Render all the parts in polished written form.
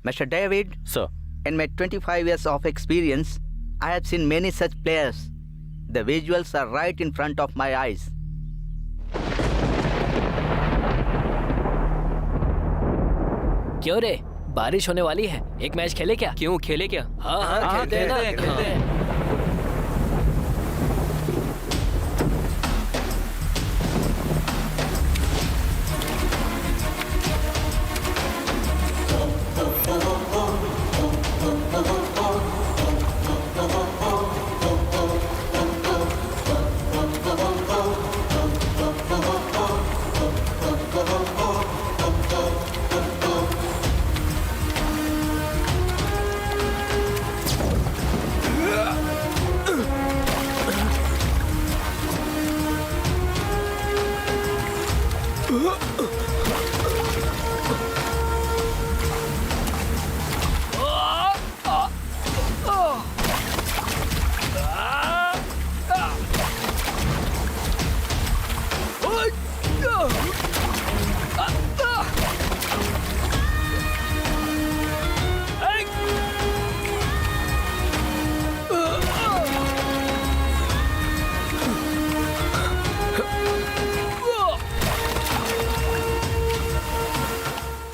Mr. David, Sir. in my 25 years of experience, I have seen many such players. The visuals are right in front of my eyes. क्यों रे, बारिश होने वाली है, एक match खेले क्या? क्यों, खेले क्या? हाँ, खेलते हैं।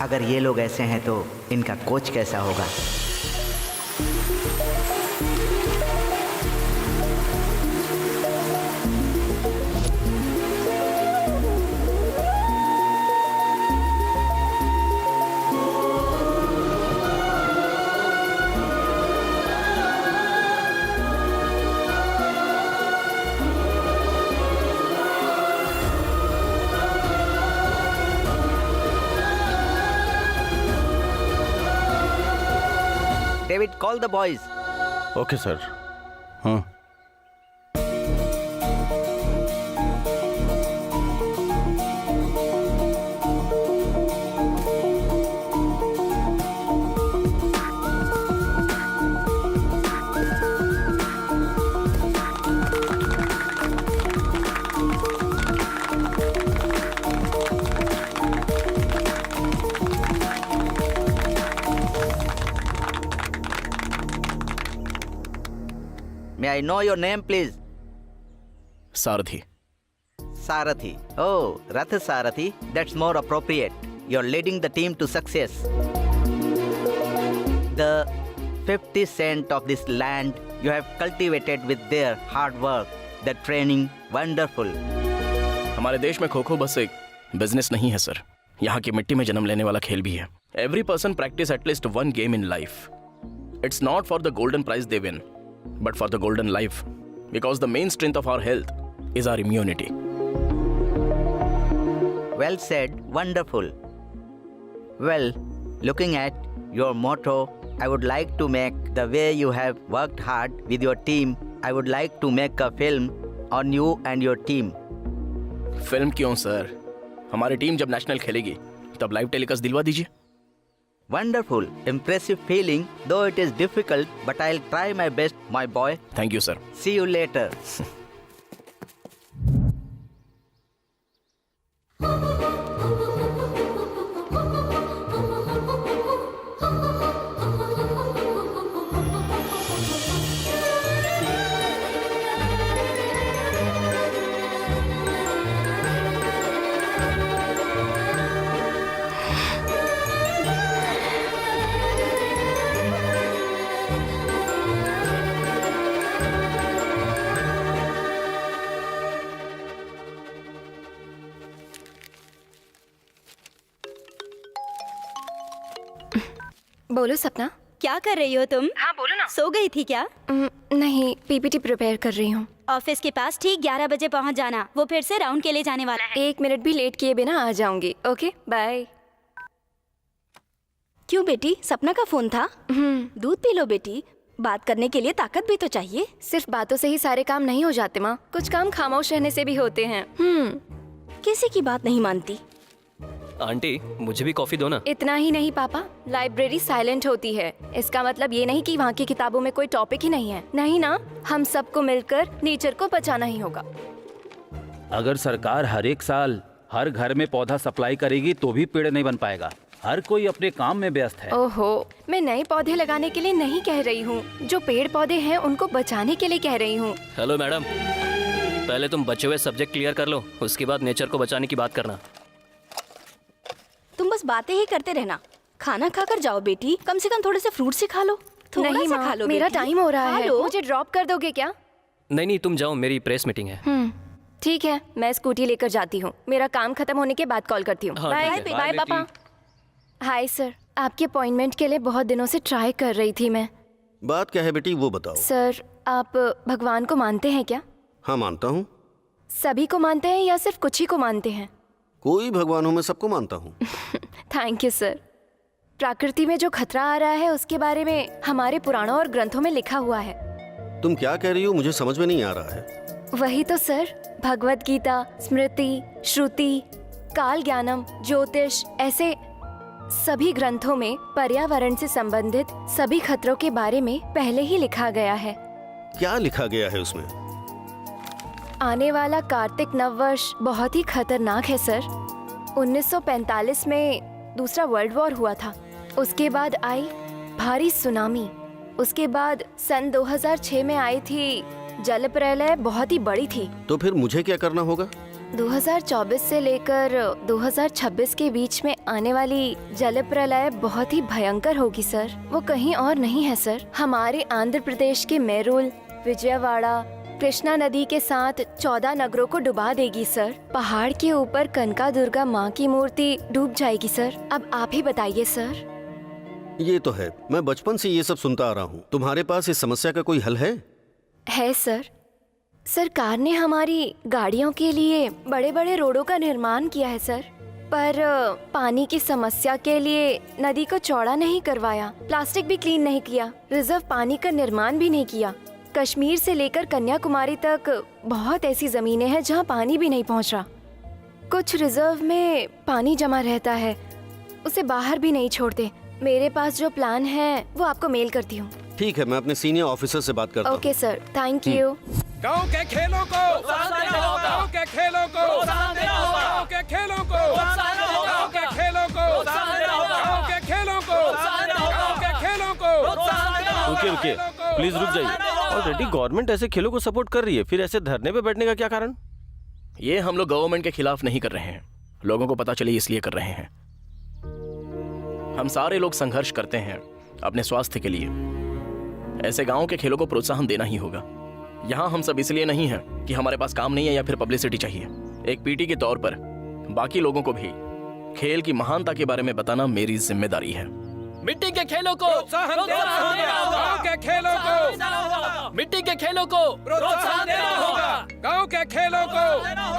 अगर ये लोग ऐसे हैं तो इनका कोच कैसा होगा? David, call the boys. Okay sir. हाँ। May I know your name, please? Sarathi. Sarathi. Oh, Rath Sarathi. That's more appropriate. You're leading the team to success. The 50 cent of this land you have cultivated with their hard work, the training, wonderful. हमारे देश में खो-खो बस एक business नहीं है sir, यहाँ की मिट्टी में जन्म लेने वाला खेल भी है। Every person practice at least one game in life. It's not for the golden prize they win, but for the golden life, because the main strength of our health is our immunity. Well said, wonderful. Well, looking at your motto, I would like to make the way you have worked hard with your team. I would like to make a film on you and your team. Film क्यों sir? हमारी team जब national खेलेगी तब live telecast दिलवा दीजिए। Wonderful, impressive feeling, though it is difficult, but I'll try my best, my boy. Thank you, sir. See you later. बोलो सपना। क्या कर रही हो तुम? हाँ बोलो ना। सो गई थी क्या? नहीं, पीपीटी प्रिपेयर कर रही हूँ। ऑफिस के पास ठीक 11 बजे पहुँच जाना, वो फिर से राउंड के लिए जाने वाला है। 1 मिनट भी लेट किए बिना आ जाऊंगी। Okay bye. क्यों बेटी, सपना का फोन था? दूध पी लो बेटी, बात करने के लिए ताकत भी तो चाहिए। सिर्फ बातों से ही सारे काम नहीं हो जाते माँ, कुछ काम खामोश रहने से भी होते हैं। किसी की बात नहीं मानती। आंटी, मुझे भी कॉफी दो ना। इतना ही नहीं पापा, लाइब्रेरी साइलेंट होती है, इसका मतलब ये नहीं कि वहाँ की किताबों में कोई टॉपिक ही नहीं है। नहीं ना, हम सबको मिलकर नेचर को बचाना ही होगा। अगर सरकार हर एक साल हर घर में पौधा सप्लाई करेगी तो भी पेड़ नहीं बन पाएगा। हर कोई अपने काम में व्यस्त है। ओहो, मैं नए पौधे लगाने के लिए नहीं कह रही हूँ, जो पेड़ पौधे हैं उनको बचाने के लिए कह रही हूँ। हेलो मैडम, पहले तुम बचे हुए सब्जेक्ट क्लियर कर लो, उसके बाद नेचर को बचाने की बात करना। तुम बस बातें ही करते रहना। खाना खाकर जाओ बेटी, कम से कम थोड़े से फ्रूट से खा लो। थोड़ा नहीं सा माँ, खा लो मेरा बेटी। टाइम हो रहा खा है, लो। मुझे ड्रॉप कर दोगे क्या? नहीं तुम जाओ, मेरी प्रेस मीटिंग है। ठीक है, मैं स्कूटी लेकर जाती हूँ। मेरा काम खत्म होने के बाद कॉल करती हूँ। हाँ, बाय ठीक है। बाय पापा। हाय सर, आपके अपॉइंटमेंट के लिए बहुत दिनों से ट्राई कर रही थी मैं। बात क्या है बेटी, वो बताओ। सर, आप भगवान को मानते हैं क्या? हाँ मानता हूँ। सभी को मानते हैं या सिर्फ कुछ ही को मानते हैं? कोई भगवान हो, मैं सबको मानता हूँ। Thank you sir. प्रकृति में जो खतरा आ रहा है उसके बारे में हमारे पुराणों और ग्रंथों में लिखा हुआ है। तुम क्या कह रही हो, मुझे समझ में नहीं आ रहा है। वही तो सर, भगवत गीता, स्मृति, श्रुति, काल ज्ञानम, ज्योतिष, ऐसे सभी ग्रंथों में पर्यावरण से संबंधित सभी खतरों के बारे में पहले ही लिखा गया है। क्या लिखा गया है उसमें? आने वाला कार्तिक नववर्ष बहुत ही खतरनाक है सर। 1945 में दूसरा वर्ल्ड वॉर हुआ था, उसके बाद आई भारी सुनामी, उसके बाद सन 2006 में आई थी जल प्रलय, बहुत ही बड़ी थी। तो फिर मुझे क्या करना होगा? 2024 से लेकर 2026 के बीच में आने वाली जल प्रलय बहुत ही भयंकर होगी सर। वो कहीं और नहीं है सर, हमारे आंध्र प्रदेश के मेरुल, विजयवाड़ा, कृष्णा नदी के साथ 14 नगरों को डुबा देगी सर। पहाड़ के ऊपर कनका दुर्गा माँ की मूर्ति डूब जाएगी सर। अब आप ही बताइए सर। ये तो है, मैं बचपन से ये सब सुनता आ रहा हूँ। तुम्हारे पास इस समस्या का कोई हल है? है सर। सरकार ने हमारी गाड़ियों के लिए बड़े बड़े रोडों का निर्माण किया है सर, पर पानी की समस्या के लिए नदी को चौड़ा नहीं करवाया, प्लास्टिक भी क्लीन नहीं किया, रिजर्व पानी का निर्माण भी नहीं किया। कश्मीर से लेकर कन्याकुमारी तक बहुत ऐसी जमीनें हैं जहां पानी भी नहीं पहुंच रहा। कुछ रिजर्व में पानी जमा रहता है, उसे बाहर भी नहीं छोड़ते। मेरे पास जो प्लान है वो आपको मेल करती हूँ। ठीक है, मैं अपने सीनियर ऑफिसर से बात करता हूँ। Okay sir, thank you. गांव के खेलों को गांव के खेलों को गांव के खेलों को गांव के खेलों को गांव के खेलों को गांव के खेलों को। रुकिए रुकिए, प्लीज रुक जाइए। ऑलरेडी गवर्नमेंट ऐसे खेलों को सपोर्ट कर रही है, फिर ऐसे धरने पे बैठने का क्या कारण? ये हम लोग गवर्नमेंट के खिलाफ नहीं कर रहे हैं, लोगों को पता चले इसलिए कर रहे हैं। हम सारे लोग संघर्ष करते हैं अपने स्वास्थ्य के लिए। ऐसे गांव के खेलों को प्रोत्साहन देना ही होगा। यहाँ हम सब इसलिए नहीं हैं कि हमारे पास काम नहीं है या फिर पब्लिसिटी चाहिए। एक पीटी के तौर पर बाकी लोगों को भी खेल की महानता के बारे में बताना मेरी जिम्मेदारी है। मिट्टी के खेलों को प्रोत्साहन देना होगा। गांव के खेलों को मिट्टी के खेलों को प्रोत्साहन देना होगा। गांव के खेलों को।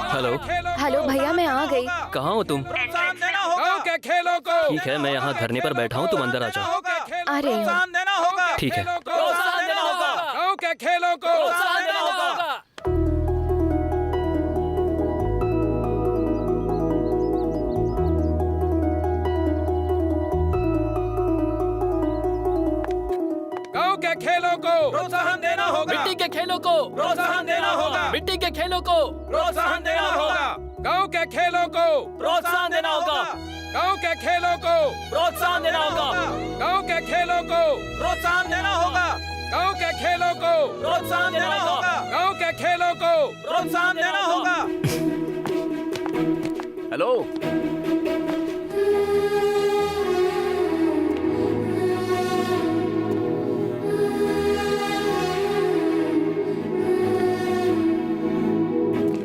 हेलो हेलो भैया, मैं आ गई। कहाँ हो तुम? प्रोत्साहन देना होगा। गांव के खेलों को। ठीक है, मैं यहाँ धरने पर बैठा हूँ, तुम अंदर आ जाओ। आ रही हूँ। प्रोत्साहन देना होगा। ठीक है। प्रोत्साहन देना होगा। गांव के खेलों को प्रोत्साहन देना होगा। गांव के खेलों को प्रोत्साहन देना होगा। मिट्टी के खेलों को प्रोत्साहन देना होगा। मिट्टी के खेलों को प्रोत्साहन देना होगा। गांव के खेलों को प्रोत्साहन देना होगा। गांव के खेलों को प्रोत्साहन देना होगा। गांव के खेलों को प्रोत्साहन देना होगा। गांव के खेलों को प्रोत्साहन देना होगा। गांव के खेलों को प्रोत्साहन देना होगा। हेलो,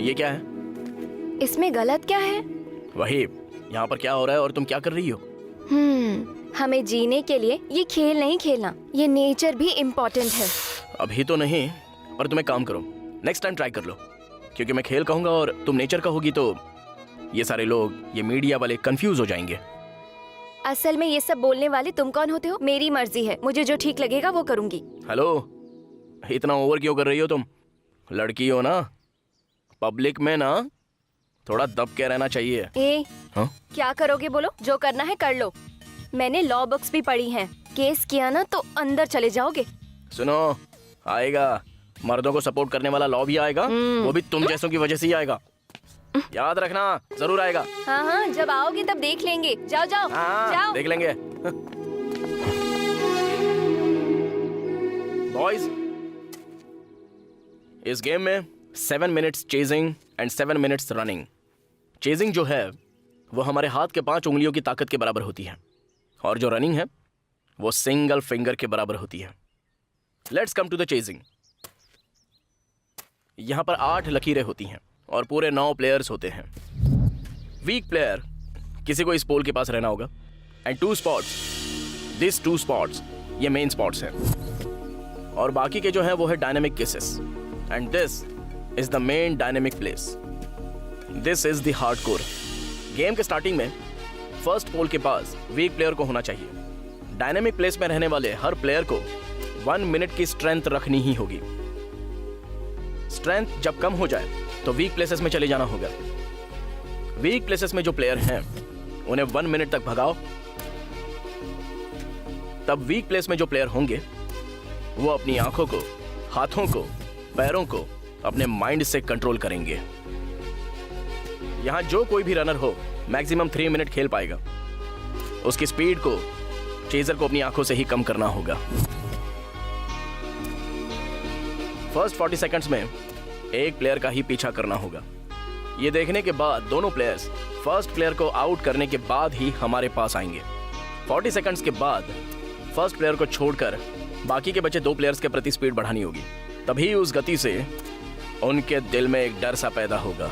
ये क्या है? इसमें गलत क्या है? वही, यहाँ पर क्या हो रहा है और तुम क्या कर रही हो? हमें जीने के लिए ये खेल नहीं खेलना, ये नेचर भी इम्पोर्टेंट है। अभी तो नहीं, पर तुम एक काम करो, नेक्स्ट टाइम ट्राई कर लो, क्योंकि मैं खेल कहूंगा और तुम नेचर कहोगी तो ये सारे लोग, ये मीडिया वाले कंफ्यूज हो जाएंगे। असल में ये सब बोलने वाले तुम कौन होते हो? मेरी मर्जी है, मुझे जो ठीक लगेगा वो करूंगी। हेलो, इतना ओवर क्यों कर रही हो तुम? लड़की हो ना, पब्लिक में ना थोड़ा दब के रहना चाहिए। हाँ? क्या करोगे बोलो, जो करना है कर लो। मैंने लॉ बुक्स भी पढ़ी हैं, केस किया ना तो अंदर चले जाओगे। सुनो, आएगा, मर्दों को सपोर्ट करने वाला लॉ भी आएगा, वो भी तुम जैसों की वजह से ही आएगा। याद रखना, जरूर आएगा। हाँ हाँ, जब आओगे तब देख लेंगे। जाओ जाओ हाँ, जाओ। देख लेंगे। बॉयज, इस गेम में 7 minutes chasing and 7 minutes running. Chasing जो है वो हमारे हाथ के 5 उंगलियों की ताकत के बराबर होती है, और जो रनिंग है वो सिंगल फिंगर के बराबर होती है। Let's come to the chasing. यहां पर 8 लकीरें होती हैं और पूरे 9 प्लेयर्स होते हैं। वीक प्लेयर किसी को इस पोल के पास रहना होगा, एंड 2 स्पॉट्स, दिस 2 स्पॉट्स ये मेन स्पॉट्स हैं, और बाकी के जो है वो है dynamic cases, and this is the main dynamic place. This is the hard core. Game के स्टार्टिंग में फर्स्ट पोल के पास वीक प्लेयर को होना चाहिए। डायनेमिक प्लेस में रहने वाले हर प्लेयर को 1 मिनट की स्ट्रेंथ रखनी ही होगी। स्ट्रेंथ जब कम हो जाए तो वीक प्लेसेस में चले जाना होगा। वीक प्लेसेस में जो प्लेयर हैं उन्हें 1 मिनट तक भगाओ। तब वीक प्लेस में जो प्लेयर होंगे वो अपनी आंखों को, हाथों को, पैरों को अपने माइंड से कंट्रोल करेंगे। यहां जो कोई भी रनर हो मैक्सिमम 3 मिनट खेल पाएगा। उसकी स्पीड को चेजर को अपनी आंखों से ही कम करना होगा। फर्स्ट 40 सेकंड्स में एक प्लेयर का ही पीछा करना होगा। ये देखने के बाद दोनों प्लेयर्स फर्स्ट प्लेयर को आउट करने के बाद ही हमारे पास आएंगे। 40 सेकंड्स के बाद फर्स्ट प्लेयर को छोड़कर बाकी के बचे 2 प्लेयर्स के प्रति स्पीड बढ़ानी होगी। तभी उस गति से उनके दिल में एक डर सा पैदा होगा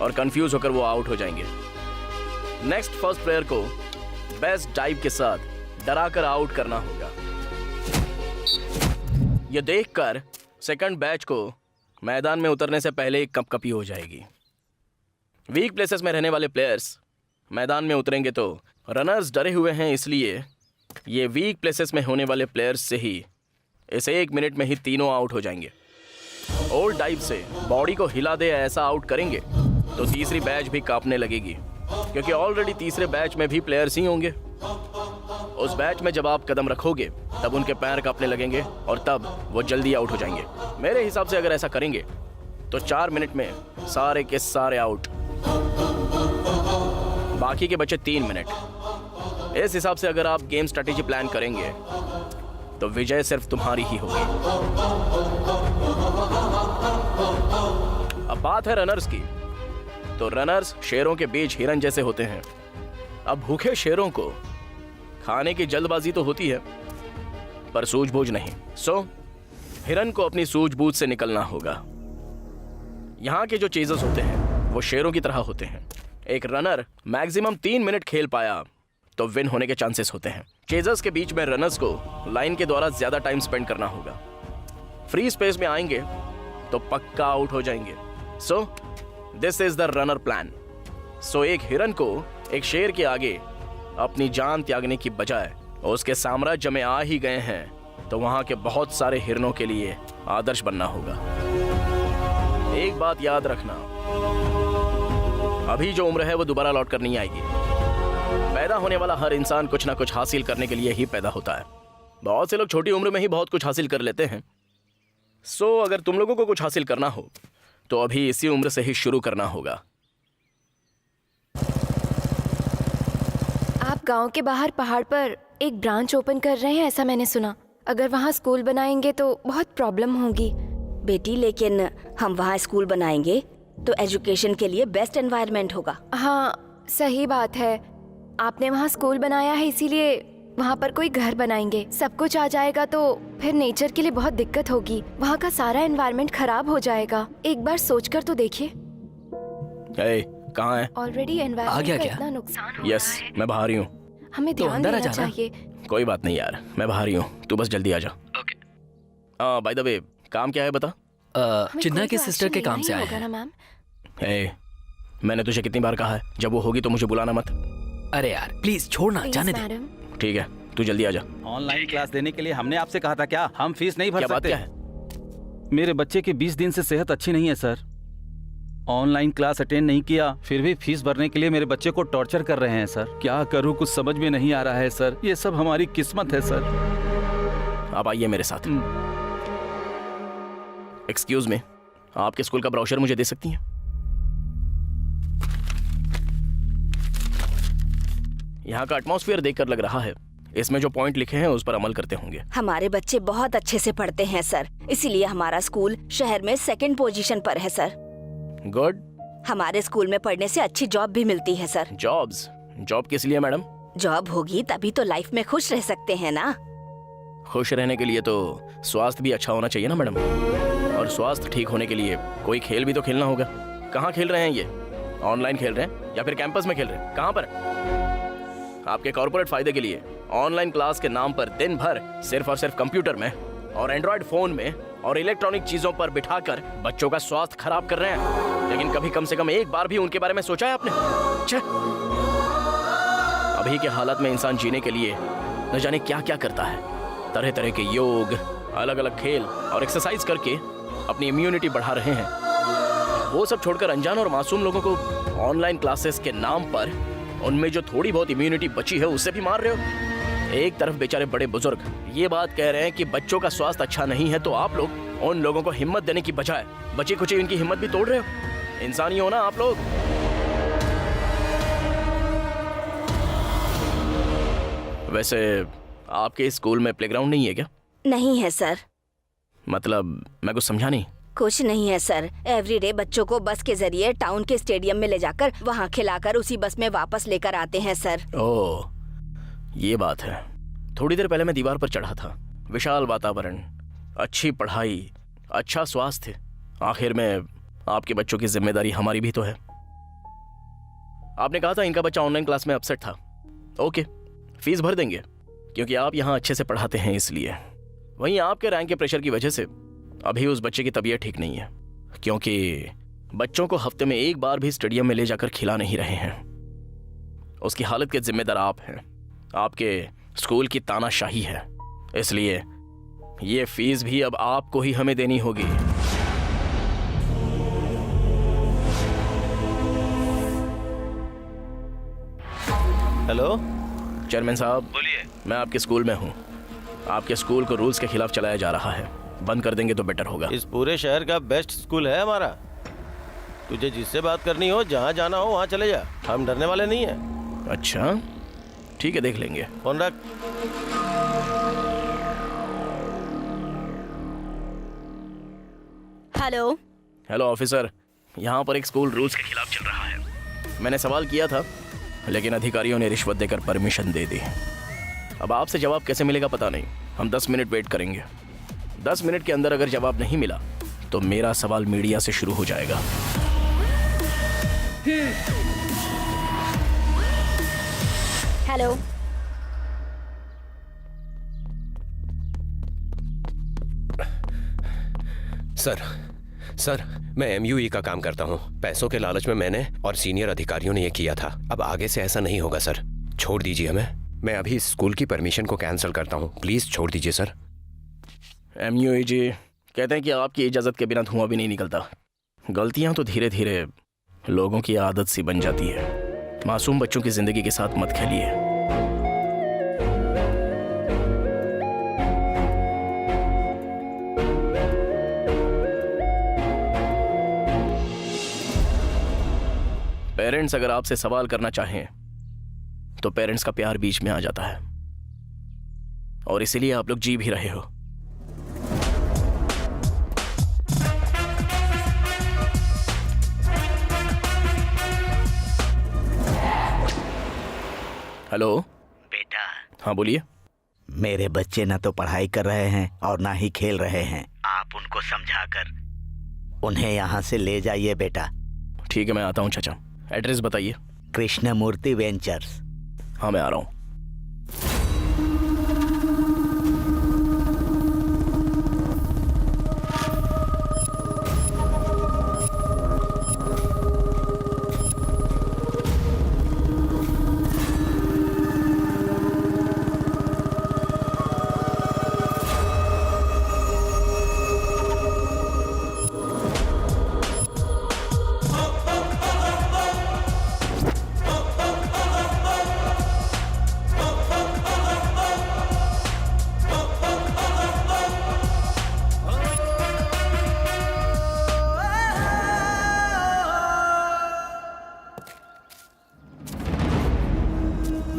और कंफ्यूज होकर वो आउट हो जाएंगे। नेक्स्ट फर्स्ट प्लेयर को बेस्ट डाइव के साथ डराकर आउट करना होगा। यह देखकर सेकंड बैच को मैदान में उतरने से पहले एक कपकपी हो जाएगी। वीक प्लेसेस में रहने वाले प्लेयर्स मैदान में उतरेंगे तो रनर्स डरे हुए हैं, इसलिए ये वीक प्लेसेस में होने वाले प्लेयर्स से ही इस 1 मिनट में ही तीनों आउट हो जाएंगे। ओल्ड डाइव से बॉडी को हिला दे ऐसा आउट करेंगे तो तीसरी बैच भी कांपने लगेगी, क्योंकि ऑलरेडी तीसरे बैच में भी प्लेयर्स ही होंगे। उस बैच में जब आप कदम रखोगे तब उनके पैर कांपने लगेंगे और तब वो जल्दी आउट हो जाएंगे। मेरे हिसाब से अगर ऐसा करेंगे तो 4 मिनट में सारे के सारे आउट, बाकी के बचे 3 मिनट। इस हिसाब से अगर आप गेम स्ट्रेटेजी प्लान करेंगे तो विजय सिर्फ तुम्हारी ही होगी। अब बात है रनर्स की, तो रनर्स शेरों के बीच हिरन जैसे होते हैं। अब भूखे शेरों को खाने की जल्दबाजी तो होती है पर सूझबूझ नहीं। सो हिरन को अपनी सूझबूझ से निकलना होगा। यहां के जो चेजर्स होते हैं वो शेरों की तरह होते हैं। एक रनर मैक्सिमम 3 मिनट खेल पाया तो विन होने के चांसेस होते हैं। चेजर्स के बीच में रनर्स को लाइन के द्वारा ज्यादा टाइम स्पेंड करना होगा। फ्री स्पेस में आएंगे तो पक्का आउट हो जाएंगे। So this is the runner plan. सो एक हिरन को एक शेर के आगे अपनी जान त्यागने की बजाय उसके साम्राज्य में आ ही गए हैं तो वहां के बहुत सारे हिरनों के लिए आदर्श बनना होगा। एक बात याद रखना, अभी जो उम्र है वो दोबारा लौट कर नहीं आएगी। पैदा होने वाला हर इंसान कुछ ना कुछ हासिल करने के लिए ही पैदा होता है। बहुत से लोग छोटी उम्र में ही बहुत कुछ हासिल कर लेते हैं। सो अगर तुम लोगों को कुछ हासिल करना हो तो अभी इसी उम्र से ही शुरू करना होगा। आप गांव के बाहर पहाड़ पर एक ब्रांच ओपन कर रहे हैं, ऐसा मैंने सुना। अगर वहाँ स्कूल बनाएंगे तो बहुत प्रॉब्लम होगी। बेटी, लेकिन हम वहाँ स्कूल बनाएंगे तो एजुकेशन के लिए बेस्ट एनवायरनमेंट होगा। हाँ, सही बात है। आपने वहाँ स्कूल बनाया है, इसीलिए वहाँ पर कोई घर बनाएंगे। सब कुछ आ जाएगा तो फिर नेचर के लिए बहुत दिक्कत होगी। वहाँ का सारा एनवायरनमेंट खराब हो जाएगा। एक बार सोचकर तो देखिए। कहाँ है? ऑलरेडी एनवायरनमेंट का इतना नुकसान हो रहा यस, है। मैं बाहर ही हूँ। हमें ध्यान देना चाहिए। कोई बात नहीं यार, मैं बाहर ही हूँ, तू बस जल्दी आ जा। ओके। बाय द वे, काम क्या है बता? चिन्ना के सिस्टर के काम से आए हैं। मैम, मैंने तुझे कितनी बार कहा है जब वो होगी तो मुझे बुलाना मत। अरे यार प्लीज छोड़ना, जाने दे। मैडम, ठीक है, तू जल्दी आ जा। ऑनलाइन क्लास देने के लिए हमने आपसे कहा था क्या? हम फीस नहीं भर क्या बात सकते। क्या है? मेरे बच्चे की 20 दिन से सेहत अच्छी नहीं है सर। ऑनलाइन क्लास अटेंड नहीं किया, फिर भी फीस भरने के लिए मेरे बच्चे को टॉर्चर कर रहे हैं सर। क्या करूं, कुछ समझ में नहीं आ रहा है सर। ये सब हमारी किस्मत है सर। आप आइए मेरे साथ। एक्सक्यूज मी, आपके स्कूल का ब्रोशर मुझे दे सकती हैं? यहाँ का एटमॉस्फेयर देखकर लग रहा है इसमें जो पॉइंट लिखे हैं उस पर अमल करते होंगे। हमारे बच्चे बहुत अच्छे से पढ़ते हैं सर, इसीलिए हमारा स्कूल शहर में 2nd पोजीशन पर है सर। गुड। हमारे स्कूल में पढ़ने से अच्छी जॉब भी मिलती है सर। जॉब किस लिए मैडम? जॉब होगी तभी तो लाइफ में खुश रह सकते हैं ना। खुश रहने के लिए तो स्वास्थ्य भी अच्छा होना चाहिए ना मैडम, और स्वास्थ्य ठीक होने के लिए कोई खेल भी तो खेलना होगा। कहाँ खेल रहे हैं ये? ऑनलाइन खेल रहे हैं या फिर कैंपस में खेल रहे हैं? कहाँ पर? आपके कॉर्पोरेट फायदे के लिए ऑनलाइन क्लास के नाम पर दिन भर सिर्फ और सिर्फ कंप्यूटर में और एंड्रॉइड फोन में और इलेक्ट्रॉनिक चीजों पर बिठाकर बच्चों का स्वास्थ्य खराब कर रहे हैं। लेकिन कभी कम से कम एक बार भी उनके बारे में सोचा है आपने? छे! अभी के हालात में इंसान जीने के लिए न जाने क्या क्या करता है। तरह तरह के योग, अलग अलग खेल और एक्सरसाइज करके अपनी इम्यूनिटी बढ़ा रहे हैं। वो सब छोड़कर अनजान और मासूम लोगों को ऑनलाइन क्लासेस के नाम पर उनमें जो थोड़ी बहुत इम्यूनिटी बची है उससे भी मार रहे हो। एक तरफ बेचारे बड़े बुजुर्ग ये बात कह रहे हैं कि बच्चों का स्वास्थ्य अच्छा नहीं है, तो आप लोग उन लोगों को हिम्मत देने की बजाय बची खुची इनकी हिम्मत भी तोड़ रहे हो। इंसानी हो ना आप लोग। वैसे आपके स्कूल में प्लेग्राउंड नहीं है क्या? नहीं है सर। मतलब मैं कुछ समझा नहीं। कुछ नहीं है सर। एवरीडे बच्चों को बस के जरिए टाउन के स्टेडियम में ले जाकर वहाँ खिलाकर उसी बस में वापस लेकर आते हैं सर। ओह, ये बात है। थोड़ी देर पहले मैं दीवार पर चढ़ा था। विशाल वातावरण, अच्छी पढ़ाई, अच्छा स्वास्थ्य, आखिर में आपके बच्चों की जिम्मेदारी हमारी भी तो है। आपने कहा था इनका बच्चा ऑनलाइन क्लास में अपसेट था। ओके, फीस भर देंगे क्योंकि आप यहाँ अच्छे से पढ़ाते हैं इसलिए। वहीं आपके रैंक के प्रेशर की वजह से अभी उस बच्चे की तबीयत ठीक नहीं है, क्योंकि बच्चों को हफ्ते में एक बार भी स्टेडियम में ले जाकर खिला नहीं रहे हैं। उसकी हालत के जिम्मेदार आप हैं। आपके स्कूल की तानाशाही है, इसलिए ये फीस भी अब आपको ही हमें देनी होगी। हेलो चेयरमैन साहब, बोलिए। मैं आपके स्कूल में हूँ। आपके स्कूल को रूल्स के खिलाफ चलाया जा रहा है। बंद कर देंगे तो बेटर होगा। इस पूरे शहर का बेस्ट स्कूल है हमारा। तुझे जिससे बात करनी हो, जहाँ जाना हो वहाँ चले जा। हम डरने वाले नहीं हैं। अच्छा ठीक है, देख लेंगे। फोन रख। हेलो ऑफिसर, यहाँ पर एक स्कूल रूल्स के खिलाफ चल रहा है। मैंने सवाल किया था लेकिन अधिकारियों ने रिश्वत देकर परमिशन दे दी। अब आपसे जवाब कैसे मिलेगा पता नहीं। हम 10 मिनट वेट करेंगे। 10 मिनट के अंदर अगर जवाब नहीं मिला तो मेरा सवाल मीडिया से शुरू हो जाएगा। हेलो सर, मैं MUE का काम करता हूँ। पैसों के लालच में मैंने और सीनियर अधिकारियों ने ये किया था। अब आगे से ऐसा नहीं होगा सर। छोड़ दीजिए हमें। मैं अभी इस स्कूल की परमिशन को कैंसिल करता हूँ। प्लीज छोड़ दीजिए सर। MUE जी कहते हैं कि आपकी इजाज़त के बिना धुआं भी नहीं निकलता। गलतियाँ तो धीरे धीरे लोगों की आदत सी बन जाती है। मासूम बच्चों की ज़िंदगी के साथ मत खेलिए। पेरेंट्स अगर आपसे सवाल करना चाहें तो पेरेंट्स का प्यार बीच में आ जाता है, और इसीलिए आप लोग जी भी रहे हो। हेलो बेटा। हाँ बोलिए। मेरे बच्चे ना तो पढ़ाई कर रहे हैं और ना ही खेल रहे हैं। आप उनको समझाकर उन्हें यहाँ से ले जाइए बेटा। ठीक है, मैं आता हूँ चाचा। एड्रेस बताइए। कृष्णमूर्ति वेंचर्स। हाँ मैं आ रहा हूँ।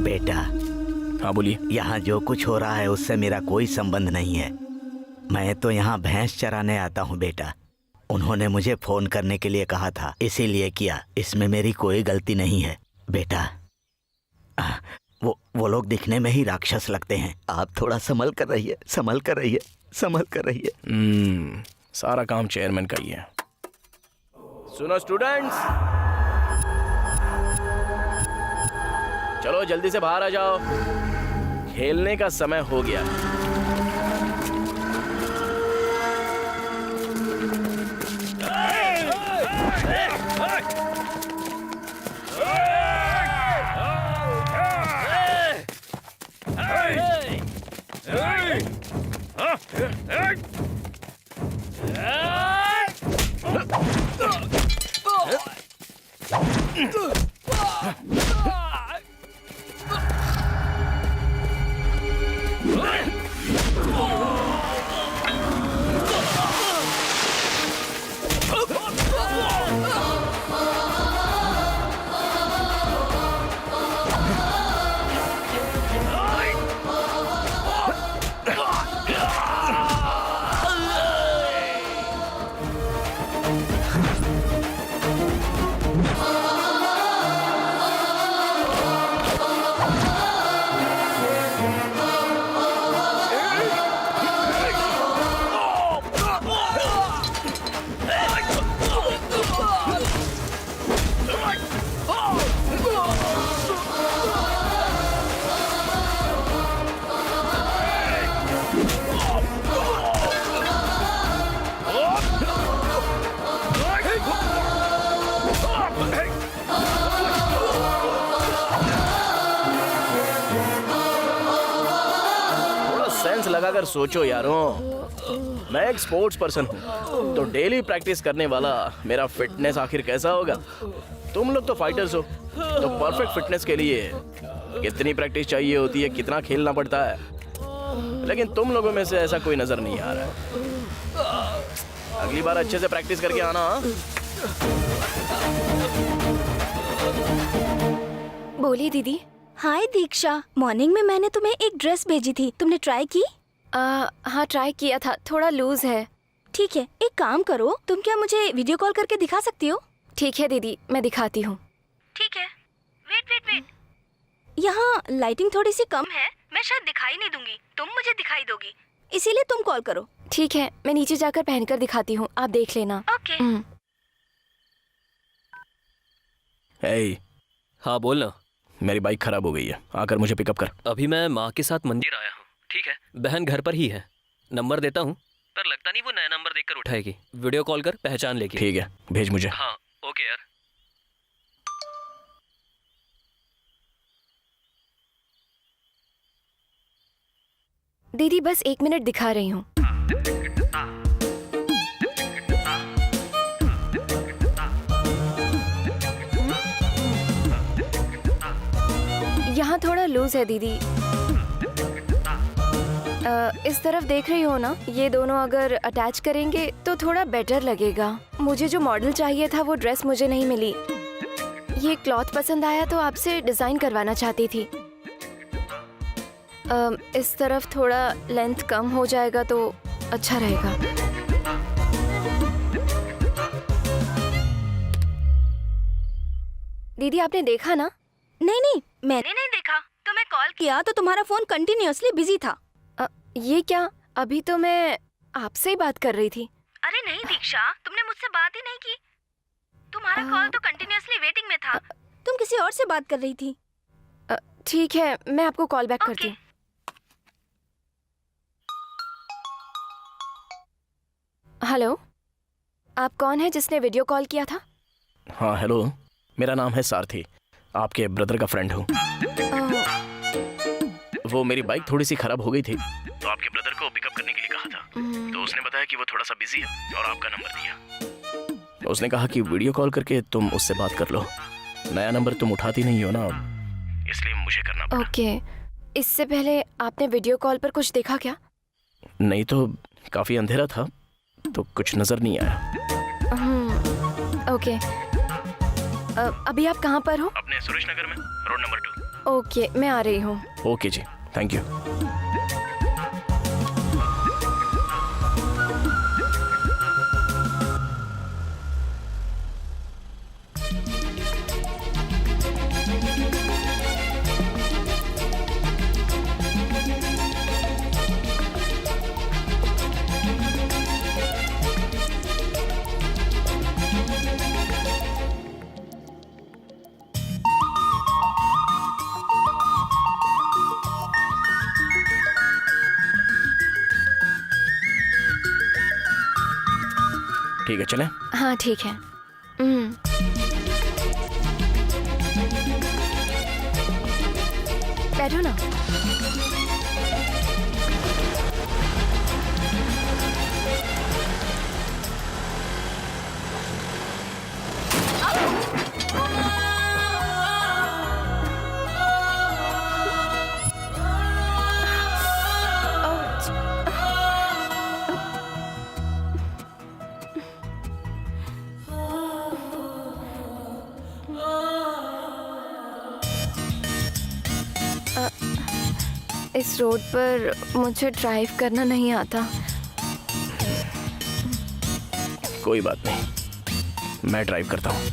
बेटा, हाँ बोलिए। यहाँ जो कुछ हो रहा है उससे मेरा कोई संबंध नहीं है। मैं तो यहाँ भैंस चराने आता हूँ बेटा। उन्होंने मुझे फोन करने के लिए कहा था, इसीलिए किया। इसमें मेरी कोई गलती नहीं है बेटा। वो लोग दिखने में ही राक्षस लगते हैं। आप थोड़ा संभल कर रहिए, संभल कर रहिए, संभल कर रहिए। सारा काम चेयरमैन का ही है। सुनो स्टूडेंट्स, चलो जल्दी से बाहर आ जाओ, खेलने का समय हो गया। सेंस लगाकर सोचो यारों, मैं एक स्पोर्ट्स पर्सन हूँ, तो डेली प्रैक्टिस करने वाला मेरा फिटनेस आखिर कैसा होगा? तुम लोग तो फाइटर्स हो, तो परफेक्ट फिटनेस के लिए कितनी प्रैक्टिस चाहिए होती है, कितना खेलना पड़ता है। लेकिन तुम लोगों में से ऐसा कोई नजर नहीं आ रहा है। अगली बार अच्छे से प्रैक्टिस करके आना। बोलिए दीदी। हाय दीक्षा, मॉर्निंग में मैंने तुम्हें एक ड्रेस भेजी थी, तुमने ट्राई की? हाँ ट्राई किया था, थोड़ा लूज है। ठीक है, एक काम करो, तुम क्या मुझे वीडियो कॉल करके दिखा सकती हो? ठीक है दीदी, मैं दिखाती हूँ। ठीक है, वेट। यहाँ लाइटिंग थोड़ी सी कम है, मैं शायद दिखाई नहीं दूंगी, तुम मुझे दिखाई दोगी, इसीलिए तुम कॉल करो। ठीक है, मैं नीचे जाकर पहनकर दिखाती हूँ, आप देख लेना। ओके। हे, हाँ बोलना। मेरी बाइक खराब हो गई है, आकर मुझे पिकअप कर। अभी मैं माँ के साथ मंदिर आया हूँ। ठीक है, बहन घर पर ही है, नंबर देता हूँ, पर लगता नहीं वो नया नंबर देखकर उठाएगी। वीडियो कॉल कर, पहचान लेगी। ठीक है, भेज मुझे। हाँ ओके यार। दीदी बस 1 मिनट दिखा रही हूँ। यहाँ थोड़ा लूज है दीदी। इस तरफ देख रही हो ना, ये दोनों अगर अटैच करेंगे तो थोड़ा बेटर लगेगा। मुझे जो मॉडल चाहिए था वो ड्रेस मुझे नहीं मिली। ये क्लॉथ पसंद आया तो आपसे डिजाइन करवाना चाहती थी। इस तरफ थोड़ा लेंथ कम हो जाएगा तो अच्छा रहेगा। दीदी आपने देखा ना? नहीं, मैंने नहीं देखा। तुम्हें कॉल किया तो तुम्हारा फोन कंटिन्यूअसली बिजी था। ये क्या? अभी तो मैं आपसे ही बात कर रही थी। अरे नहीं दीक्षा, तुमने मुझसे बात ही नहीं की। तुम्हारा कॉल तो कंटिन्यूअसली वेटिंग में था। तुम किसी और से बात कर रही थी। ठीक है, मैं आपको कॉल बैक करती हूँ। हेलो, आप कौन है जिसने वीडियो कॉल किया था? हाँ हेलो, मेरा नाम है सारथी, आपके ब्रदर का फ्रेंड हूँ। वो मेरी बाइक थोड़ी सी खराब हो गई थी, तो आपके ब्रदर को पिकअप करने के लिए कहा था। तो उसने बताया कि वो थोड़ा सा बिजी है और आपका नंबर दिया। उसने कहा कि वीडियो कॉल करके तुम उससे बात कर लो। नया नंबर तुम उठाती नहीं हो ना, इसलिए मुझे करना पड़ा। ओके, इससे पहले आपने वीडियो कॉल पर कुछ देखा क्या? नहीं तो काफी अंधेरा था तो कुछ नजर नहीं आया। ओके, अभी आप कहाँ पर हो? अपने सुरेश नगर में, रोड नंबर 2। ओके, मैं आ रही हूँ। ओके जी, थैंक यू। ठीक है, चलें? हाँ ठीक है। बैठो ना। इस रोड पर मुझे ड्राइव करना नहीं आता। कोई बात नहीं, मैं ड्राइव करता हूँ।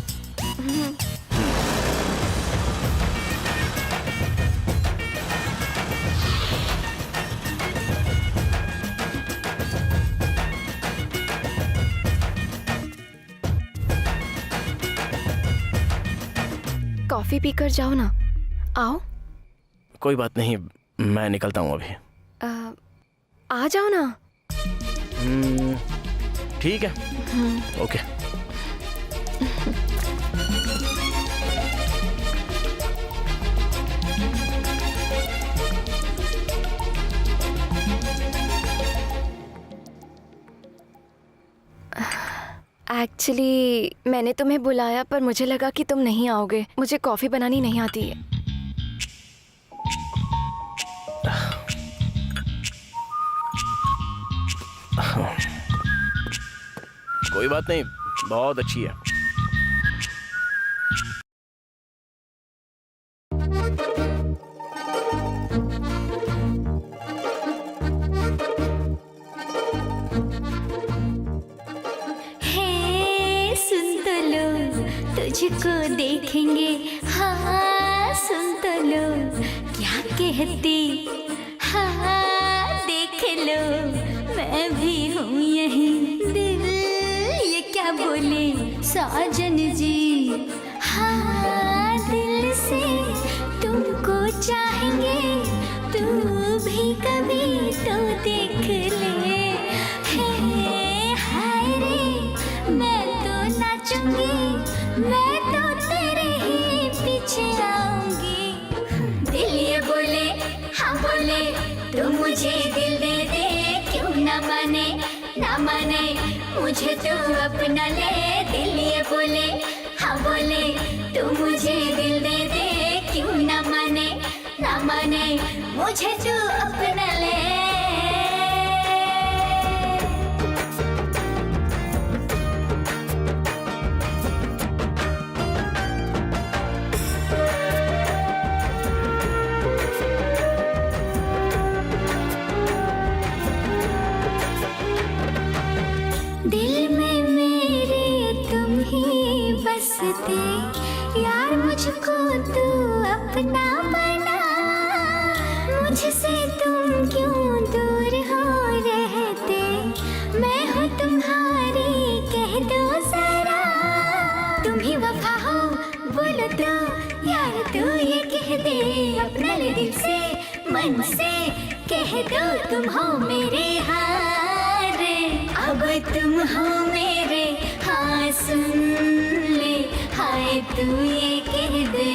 कॉफी पीकर जाओ ना। आओ। कोई बात नहीं, मैं निकलता हूँ अभी। आ जाओ ना। ठीक है, ओके। एक्चुअली मैंने तुम्हें बुलाया पर मुझे लगा कि तुम नहीं आओगे। मुझे कॉफ़ी बनानी नहीं आती है। कोई बात नहीं, बहुत अच्छी है। तुझको देखेंगे, हाँ सुन तो लो क्या कहती, हाँ देख लो मैं भी हूँ यहीं। दिल ये क्या बोले साजन जी, हाँ दिल से तुमको चाहेंगे, तू भी कभी तो देख ले। हाय रे मैं तो नाचूंगी, मैं तो तेरे ही पीछे आऊंगी। दिल ये बोले, हाँ बोले, तू मुझे दिल दे दे, क्यों ना माने, ना माने मुझे तू अपना ले। दिल ये बोले, हाँ बोले, तू मुझे दिल दे दे, क्यों ना माने, ना माने मुझे तू अपना ले। दिल में मेरे तुम ही बसते, यार मुझको तू अपना बना। मुझसे तुम क्यों दूर हो रहते, मैं हूँ तुम्हारी कह दो जरा। तुम ही वफा हो बोलो तो यार, तू ये कह दे अपना ले दिल से मन से, कह दो तुम हो मेरे हारे, अब तुम हो मेरे, हाँ सुन ले, हाय तू ये कह दे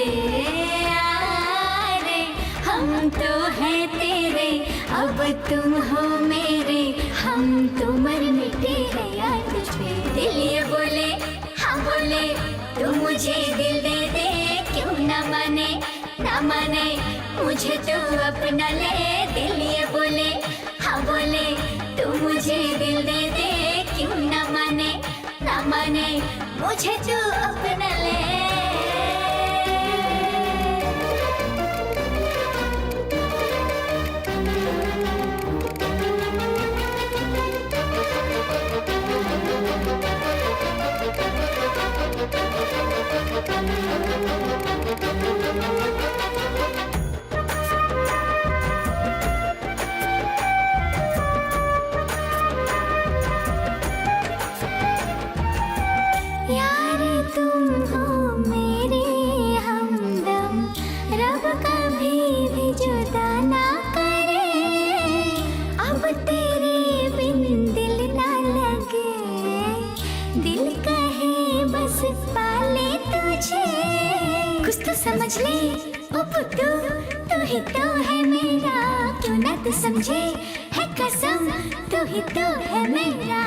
यारे, हम तो हैं तेरे, अब तुम हो मेरे, हम तो मर मिटे हैं यार तुझ पे। दिल ये बोले, हाँ बोले, तू मुझे दिल दे दे, क्यों ना माने, ना माने मुझे तू अपना ले। दिल ये बोले, हाँ बोले, तू मुझे दिल दे दे, क्यों ना माने, ना माने मुझे तू अपना ले। जुदा ना करे, अब तेरे बिन दिल ना लगे, दिल कहे बस पाले तुझे, कुछ तो समझ ले ओ पुत्तू, तू ही तो है मेरा, क्यों ना तू समझे है कसम, तू ही तो है मेरा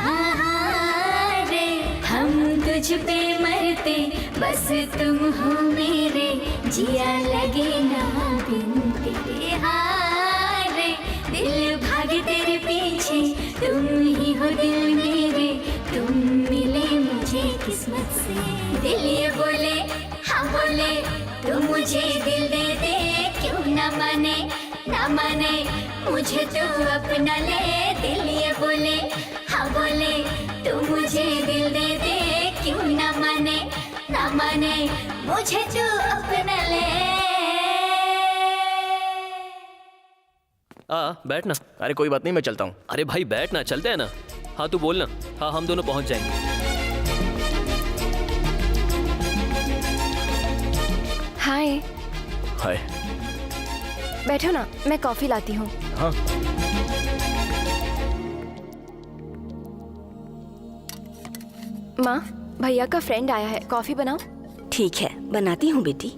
रे, हम तुझ पे मरते बस तुम हो मेरे, जिया लगे ना बिन तेरे हारे, दिल भागे तेरे पीछे, तुम ही हो दिल मेरे, तुम मिले मुझे किस्मत से, दिल ये बोले हाँ बोले, तू मुझे दिल दे दे, क्यों ना माने मुझे तू अपना ले, दिल ये बोले हाँ बोले, तू मुझे दिल दे दे, क्यों ना माने मुझे तू अपना ले। बैठ ना। अरे कोई बात नहीं, मैं चलता हूँ। अरे भाई बैठ ना, चलते हैं ना। हाँ तू बोल ना। हाँ हम दोनों पहुंच जाएंगे। हाय। हाय। बैठो ना, मैं कॉफी लाती हूँ। हाँ। माँ, भैया का फ्रेंड आया है, कॉफी बनाओ। ठीक है, बनाती हूँ बेटी।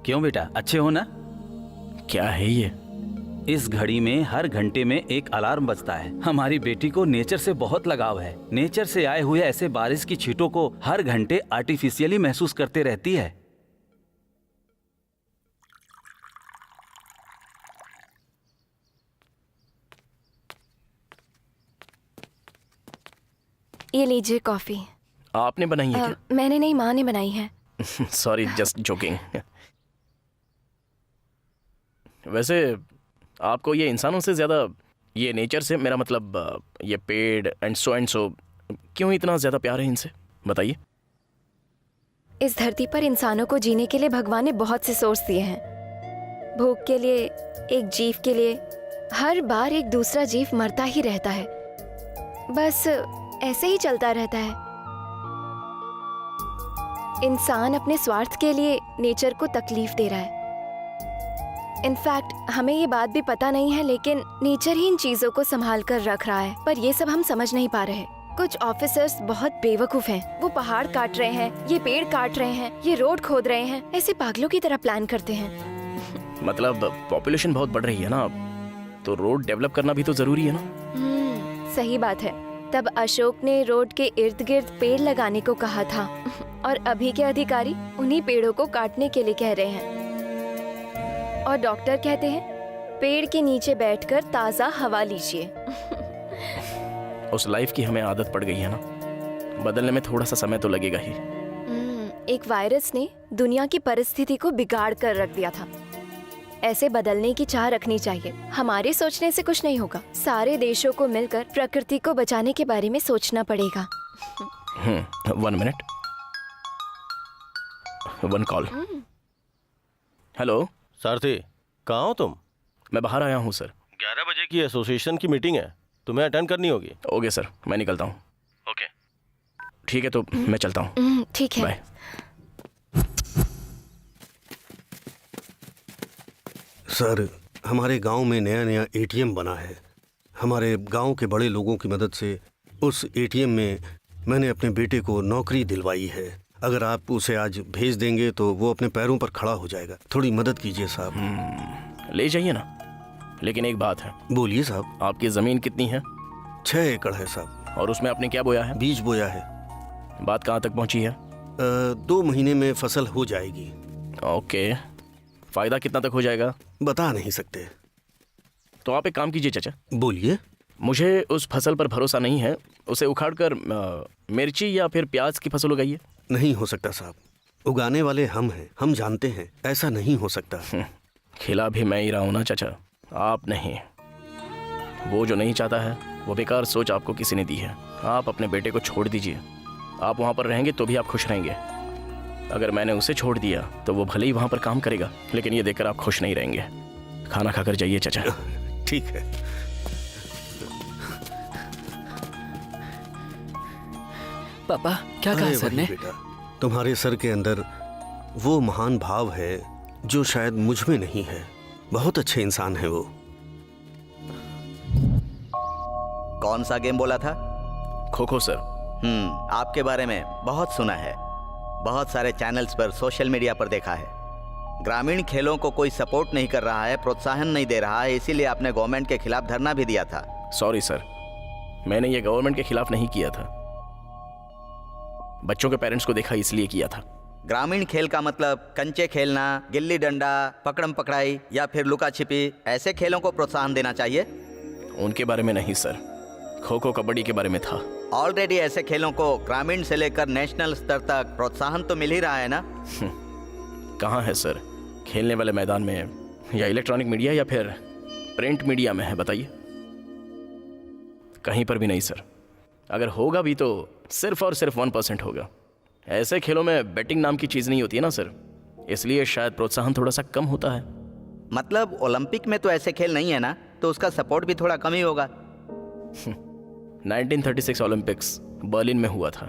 क्यों बेटा, अच्छे हो ना? क्या है ये? इस घड़ी में हर घंटे में एक अलार्म बजता है। हमारी बेटी को नेचर से बहुत लगाव है। नेचर से आए हुए ऐसे बारिश की छींटों को हर घंटे आर्टिफिशियली महसूस करते रहती है। ये लीजिए कॉफी। आपने बनाई है क्या? मैंने नहीं, माँ ने बनाई है। Sorry, just joking. वैसे आपको ये इंसानों से ज़्यादा, ये नेचर से, मेरा मतलब ये पेड़ एंड सो क्यों इतना ज़्यादा प्यार है इनसे, बताइए। इस धरती पर इंसानों को जीने के लिए भगवान ने बहुत से सोर्स दिए हैं। भूख के लिए, एक जीव के लिए। हर बार एक दूसरा जीव मरता ही रहता है, बस ऐसे ही चलता रहता है। इंसान अपने स्वार्थ के लिए नेचर को तकलीफ दे रहा है। इनफैक्ट हमें ये बात भी पता नहीं है, लेकिन नेचर ही इन चीजों को संभाल कर रख रहा है, पर ये सब हम समझ नहीं पा रहे। कुछ ऑफिसर्स बहुत बेवकूफ हैं। वो पहाड़ काट रहे हैं, ये पेड़ काट रहे हैं, ये रोड खोद रहे हैं, ऐसे पागलों की तरह प्लान करते हैं। मतलब पॉपुलेशन बहुत बढ़ रही है ना, तो रोड डेवलप करना भी तो जरूरी है ना। सही बात है। तब अशोक ने रोड के इर्द गिर्द पेड़ लगाने को कहा था, और अभी के अधिकारी उन्हीं पेड़ों को काटने के लिए कह रहे हैं। और डॉक्टर कहते हैं पेड़ के नीचे बैठकर ताज़ा हवा लीजिए। उस लाइफ की हमें आदत पड़ गई है ना, बदलने में थोड़ा सा समय तो लगेगा ही। एक वायरस ने दुनिया की परिस्थिति को बिगाड़ कर रख दिया था। ऐसे बदलने की चाह रखनी चाहिए। हमारे सोचने से कुछ नहीं होगा। सारे देशों को मिलकर प्रकृति को बचाने के बारे में सोचना पड़ेगा। 1 मिनट, 1 कॉल। हेलो सारथी, कहाँ हो तुम? मैं बाहर आया हूँ सर। 11 बजे की एसोसिएशन की मीटिंग है, तुम्हें अटेंड करनी होगी। ओके सर, मैं निकलता हूँ। ओके ठीक है, तो मैं चलता हूँ। ठीक है, बाय। सर, हमारे गांव में नया नया एटीएम बना है। हमारे गांव के बड़े लोगों की मदद से उस एटीएम में मैंने अपने बेटे को नौकरी दिलवाई है। अगर आप उसे आज भेज देंगे तो वो अपने पैरों पर खड़ा हो जाएगा। थोड़ी मदद कीजिए साहब। ले जाइए ना, लेकिन एक बात है। बोलिए साहब। आपकी ज़मीन कितनी है? 6 एकड़ है साहब। और उसमें आपने क्या बोया है? बीज बोया है। बात कहाँ तक पहुँची है? 2 महीने में फसल हो जाएगी। ओके, फ़ायदा कितना तक हो जाएगा? बता नहीं सकते। तो आप एक काम कीजिए चाचा। बोलिए। मुझे उस फसल पर भरोसा नहीं है, उसे उखाड़कर मिर्ची या फिर प्याज की फसल उगाइए। नहीं हो सकता साहब, उगाने वाले हम हैं, हम जानते हैं ऐसा नहीं हो सकता। खिला भी मैं ही रहा हूं ना चाचा, आप नहीं। वो जो नहीं चाहता है वो बेकार सोच आपको किसी ने दी है। आप अपने बेटे को छोड़ दीजिए, आप वहाँ पर रहेंगे तो भी आप खुश रहेंगे। अगर मैंने उसे छोड़ दिया तो वो भले ही वहाँ पर काम करेगा, लेकिन ये देखकर आप खुश नहीं रहेंगे। खाना खाकर जाइए चाचा। ठीक है। पापा क्या कहा अरे सर वही ने? बेटा, तुम्हारे सर के अंदर वो महान भाव है जो शायद मुझ में नहीं है। बहुत अच्छे इंसान है वो। कौन सा गेम बोला था? खो खो सर। आपके बारे में बहुत सुना है, बहुत सारे चैनल्स पर, सोशल मीडिया पर देखा है। ग्रामीण खेलों को कोई सपोर्ट नहीं कर रहा है, प्रोत्साहन नहीं दे रहा है, इसीलिए आपने गवर्नमेंट के खिलाफ धरना भी दिया था। सॉरी सर, मैंने ये गवर्नमेंट के खिलाफ नहीं किया था, बच्चों के पेरेंट्स को देखा इसलिए किया था। ग्रामीण खेल का मतलब कंचे खेलना, गिल्ली डंडा, पकड़म पकड़ाई या फिर लुका छिपी, ऐसे खेलों को प्रोत्साहन देना चाहिए। उनके बारे में नहीं सर, खो खो कबड्डी के बारे में था। ऑलरेडी ऐसे खेलों को ग्रामीण से लेकर नेशनल स्तर तक प्रोत्साहन तो मिल ही रहा है ना। कहाँ है सर? खेलने वाले मैदान में, या इलेक्ट्रॉनिक मीडिया, या फिर प्रिंट मीडिया में है? बताइए। कहीं पर भी नहीं सर। अगर होगा भी तो सिर्फ और सिर्फ 1% होगा। ऐसे खेलों में बेटिंग नाम की चीज़ नहीं होती है ना सर, इसलिए शायद प्रोत्साहन थोड़ा सा कम होता है। मतलब ओलंपिक में तो ऐसे खेल नहीं है ना, तो उसका सपोर्ट भी थोड़ा कम ही होगा। 1936 ओलंपिक्स बर्लिन में हुआ था,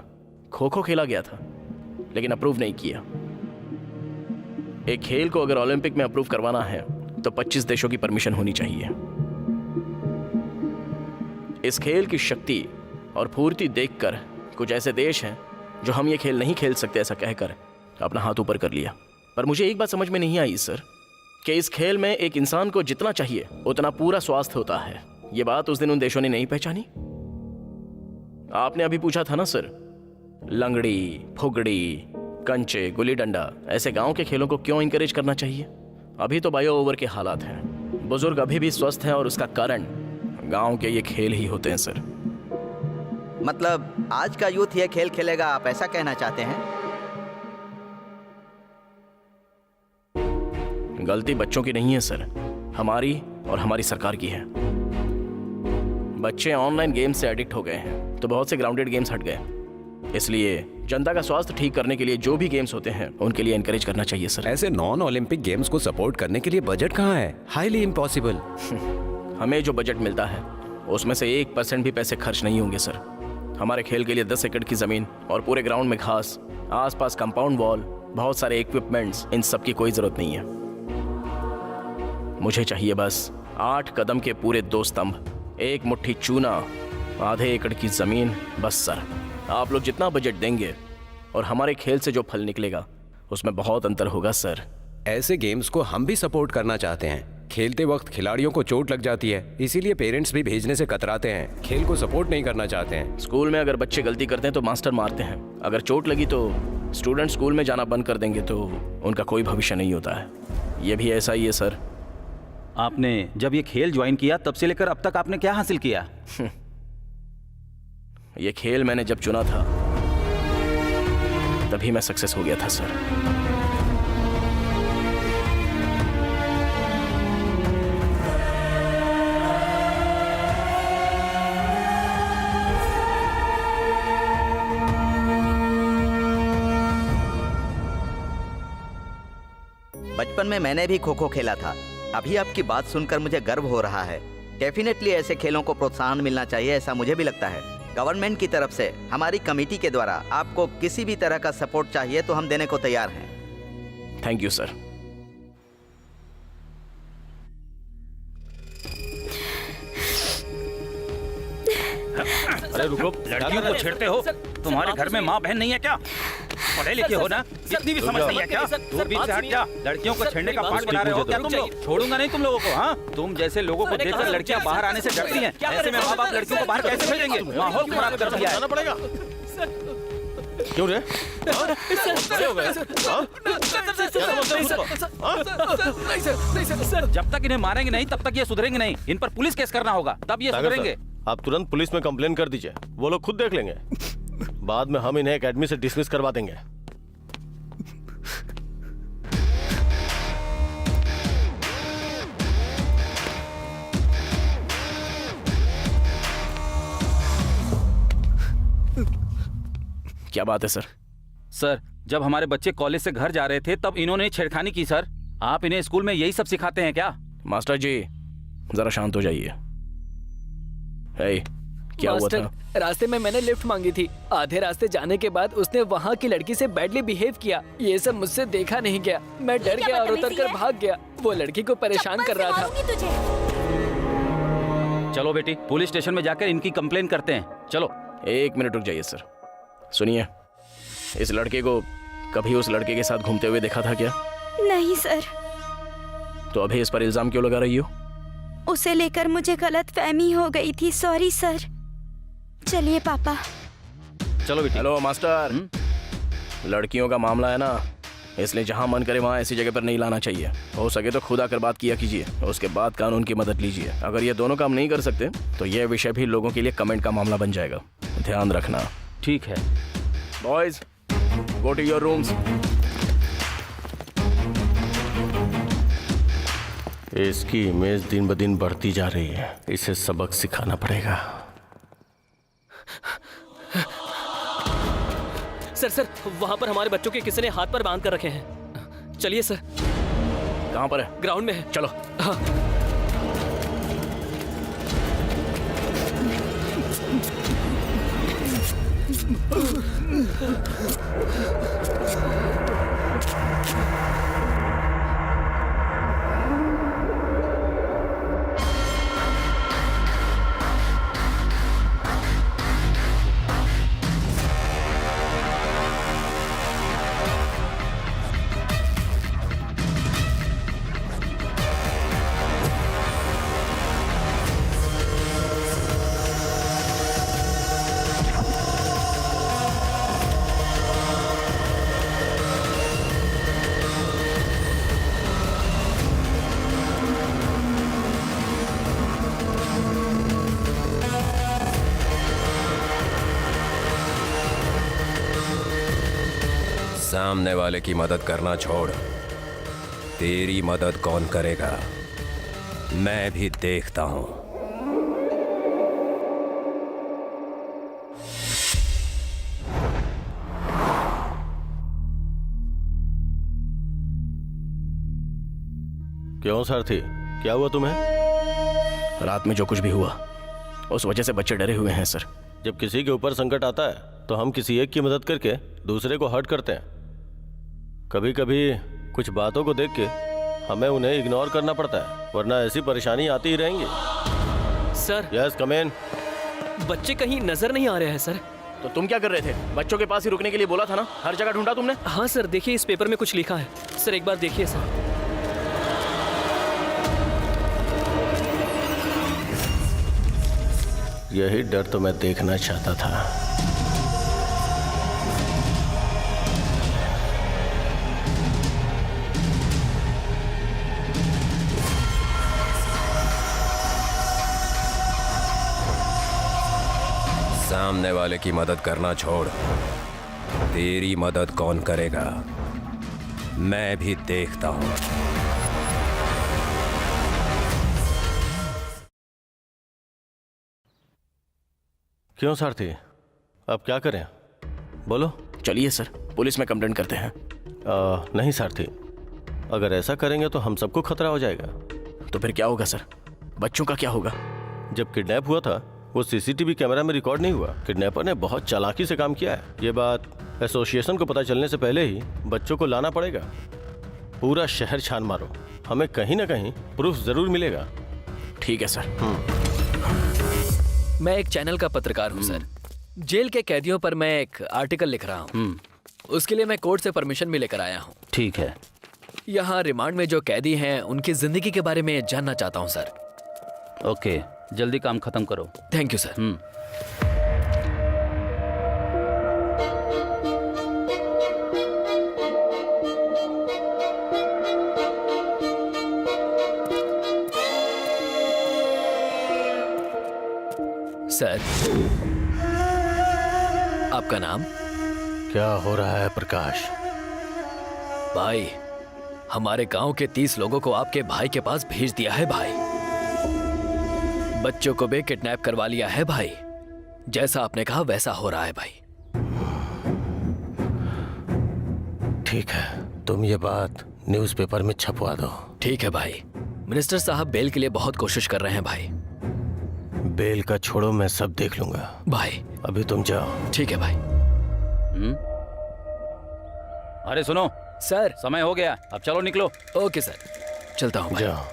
खो खो खेला गया था, लेकिन अप्रूव नहीं किया। एक खेल को अगर ओलंपिक में अप्रूव करवाना है तो 25 देशों की परमिशन होनी चाहिए। इस खेल की शक्ति और फूर्ति देखकर कुछ ऐसे देश हैं जो हम ये खेल नहीं खेल सकते ऐसा कहकर अपना हाथ ऊपर कर लिया। पर मुझे एक बात समझ में नहीं आई सर, कि इस खेल में एक इंसान को जितना चाहिए उतना पूरा स्वास्थ्य होता है। ये बात उस दिन उन देशों ने नहीं पहचानी। आपने अभी पूछा था ना सर, लंगड़ी, फुगड़ी, कंचे, गुल्ली डंडा, ऐसे गांव के खेलों को क्यों इंकरेज करना चाहिए? अभी तो बायो ओवर के हालात हैं, बुजुर्ग अभी भी स्वस्थ हैं और उसका कारण गांव के ये खेल ही होते हैं सर। मतलब आज का यूथ ये खेल खेलेगा, आप ऐसा कहना चाहते हैं? गलती बच्चों की नहीं है सर, हमारी और हमारी सरकार की है। बच्चे ऑनलाइन गेम से एडिक्ट हो गए हैं तो बहुत से ग्राउंडेड गेम्स हट गए, इसलिए जनता का स्वास्थ्य ठीक करने के लिए जो भी गेम्स होते हैं उनके लिए एनकरेज करना चाहिए सर। ऐसे नॉन ओलंपिक गेम्स को सपोर्ट करने के लिए बजट कहाँ है? Highly impossible. हमें जो बजट मिलता है उसमें से 1% भी पैसे खर्च नहीं होंगे सर। हमारे खेल के लिए 10 एकड़ की जमीन और पूरे ग्राउंड में घास, आसपास कंपाउंड वॉल, बहुत सारे इक्विपमेंट्स, इन सब की कोई जरूरत नहीं है। मुझे चाहिए बस 8 कदम के पूरे 2 स्तंभ, 1 मुट्ठी चूना, आधे एकड़ की जमीन, बस सर। आप लोग जितना बजट देंगे और हमारे खेल से जो फल निकलेगा उसमें बहुत अंतर होगा सर। ऐसे गेम्स को हम भी सपोर्ट करना चाहते हैं। खेलते वक्त खिलाड़ियों को चोट लग जाती है, इसीलिए पेरेंट्स भी भेजने से कतराते हैं, खेल को सपोर्ट नहीं करना चाहते हैं। स्कूल में अगर बच्चे गलती करते हैं तो मास्टर मारते हैं, अगर चोट लगी तो स्टूडेंट स्कूल में जाना बंद कर देंगे तो उनका कोई भविष्य नहीं होता है। ये भी ऐसा ही है सर। आपने जब ये खेल ज्वाइन किया तब से लेकर अब तक आपने क्या हासिल किया? ये खेल मैंने जब चुना था तभी मैं सक्सेस हो गया था सर। बचपन में मैंने भी खो खो खेला था। अभी आपकी बात सुनकर मुझे गर्व हो रहा है। डेफिनेटली ऐसे खेलों को प्रोत्साहन मिलना चाहिए, ऐसा मुझे भी लगता है। गवर्नमेंट की तरफ से, हमारी कमेटी के द्वारा आपको किसी भी तरह का सपोर्ट चाहिए तो हम देने को तैयार हैं। Thank you sir. अरे रुको, लड़कियों को छेड़ते हो? तुम्हारे घर में माँ बहन नहीं है क्या? पढ़े लिखे हो ना, इतनी भी समझ नहीं है क्या? दूरबीन से हट जा। लड़कियों को छेड़ने का पाठ बना रहे हो क्या तुम लोग? छोड़ूंगा नहीं तुम लोगों को। हाँ, तुम जैसे लोगों को देखकर लड़कियां बाहर आने से डरती हैं। ऐसे में माँ बाप लड़कियों को बाहर कैसे भेजेंगे? माहौल खराब कर दिया है। पड़ेगा क्यों रे? जब तक इन्हें मारेंगे नहीं तब तक ये सुधरेंगे नहीं। इन पर पुलिस केस करना होगा, तब ये सुधरेंगे। आप तुरंत पुलिस में कंप्लेन कर दीजिए, वो लोग खुद देख लेंगे। बाद में हम इन्हें एकेडमी से डिसमिस करवा देंगे। क्या बात है सर? सर, जब हमारे बच्चे कॉलेज से घर जा रहे थे तब इन्होंने छेड़खानी की सर। आप इन्हें स्कूल में यही सब सिखाते हैं क्या? मास्टर जी जरा शांत हो जाइए। हे, क्या हुआ था? रास्ते में मैंने लिफ्ट मांगी थी। आधे रास्ते जाने के बाद उसने वहाँ की लड़की से बैडली बिहेव किया। ये सब मुझसे देखा नहीं गया। मैं डर गया और उतरकर भाग गया। वो लड़की को परेशान कर रहा था। चलो बेटी, पुलिस स्टेशन में जाकर इनकी कंप्लेन करते हैं। चलो। 1 मिनट रुक जाइए सर। सुनिए, इस लड़के को कभी उस लड़के के साथ घूमते हुए देखा था क्या? नहीं सर। तो अभी इस पर इल्जाम क्यों लगा रही हो? उसे लेकर मुझे गलत फहमी हो गई थी। Sorry sir. चलिए पापा। चलो बेटी। हेलो मास्टर, लड़कियों का मामला है ना, इसलिए जहां मन करे वहां ऐसी जगह पर नहीं लाना चाहिए। हो सके तो खुद आकर बात किया कीजिए, उसके बाद कानून की मदद लीजिए। अगर ये दोनों काम नहीं कर सकते तो यह विषय भी लोगों के लिए कमेंट का मामला बन जाएगा। ध्यान रखना। ठीक है। Boys, go to your rooms. इसकी इमेज दिन ब दिन बढ़ती जा रही है। इसे सबक सिखाना पड़ेगा। सर, वहाँ पर हमारे बच्चों के किसी ने हाथ पर बांध कर रखे हैं। चलिए सर। कहाँ पर है? ग्राउंड में है। चलो। हाँ। सामने वाले की मदद करना छोड़, तेरी मदद कौन करेगा मैं भी देखता हूं। क्यों सारथी, क्या हुआ तुम्हें? रात में जो कुछ भी हुआ उस वजह से बच्चे डरे हुए हैं सर। जब किसी के ऊपर संकट आता है तो हम किसी एक की मदद करके दूसरे को हर्ट करते हैं। कभी कभी कुछ बातों को देख के हमें उन्हें इग्नोर करना पड़ता है, वरना ऐसी परेशानी आती ही रहेंगी। सर। यस, कम इन। बच्चे कहीं नजर नहीं आ रहे हैं सर। तो तुम क्या कर रहे थे? बच्चों के पास ही रुकने के लिए बोला था ना, हर जगह ढूंढा तुमने। हाँ सर, देखिए इस पेपर में कुछ लिखा है। सर एक बार देखिए सर। यही डर तो मैं देखना चाहता था। सामने वाले की मदद करना छोड़, तेरी मदद कौन करेगा मैं भी देखता हूं। क्यों सारथी, अब क्या करें? बोलो। चलिए सर, पुलिस में कंप्लेंट करते हैं। नहीं सारथी, अगर ऐसा करेंगे तो हम सबको खतरा हो जाएगा। तो फिर क्या होगा सर? बच्चों का क्या होगा? जब किडनैप हुआ था वो सीसीटीवी कैमरा में रिकॉर्ड नहीं हुआ। किडनैपर ने बहुत चालाकी से काम किया है। ये बात एसोसिएशन को पता चलने से पहले ही बच्चों को लाना पड़ेगा। पूरा शहर छान मारो, हमें कहीं ना कहीं प्रूफ जरूर मिलेगा। ठीक है सर। मैं एक चैनल का पत्रकार हूँ सर। जेल के कैदियों पर मैं एक आर्टिकल लिख रहा हूँ। उसके लिए मैं कोर्ट से परमिशन भी लेकर आया हूँ। ठीक है। यहाँ रिमांड में जो कैदी हैं उनकी जिंदगी के बारे में जानना चाहता हूँ सर। ओके, जल्दी काम खत्म करो। Thank you sir. सर, आप आपका नाम? क्या हो रहा है प्रकाश? भाई, हमारे गांव के 30 लोगों को आपके भाई के पास भेज दिया है भाई। बच्चों को भी किडनैप करवा लिया है भाई। जैसा आपने कहा वैसा हो रहा है भाई। ठीक है, तुम ये बात न्यूज़पेपर में छपवा दो। ठीक है भाई। मिनिस्टर साहब बेल के लिए बहुत कोशिश कर रहे हैं भाई। बेल का छोड़ो, मैं सब देख लूंगा भाई। अभी तुम जाओ। ठीक है भाई। अरे सुनो सर, समय हो गया, अब चलो निकलो। ओके सर, चलता हूँ भाई। जाओ।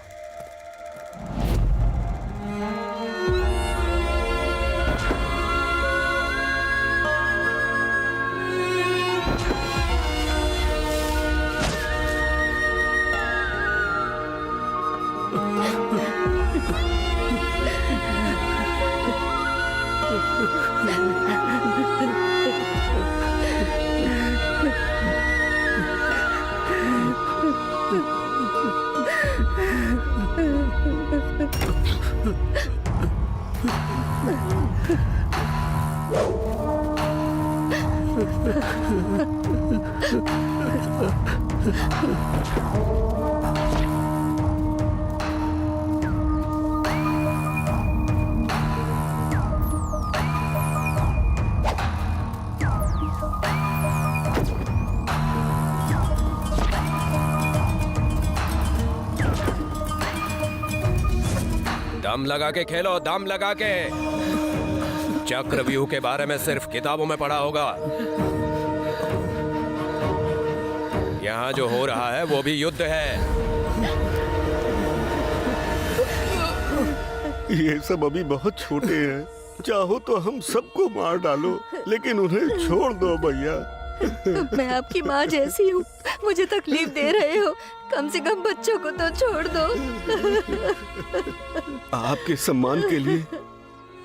दम लगा के खेलो, दम लगा के। चक्रव्यूह के बारे में सिर्फ किताबों में पढ़ा होगा। यहाँ जो हो रहा है वो भी युद्ध है। ये सब अभी बहुत छोटे हैं, चाहो तो हम सबको मार डालो, लेकिन उन्हें छोड़ दो भैया। मैं आपकी माँ जैसी हूँ, मुझे तकलीफ दे रहे हो, कम से कम बच्चों को तो छोड़ दो। आपके सम्मान के लिए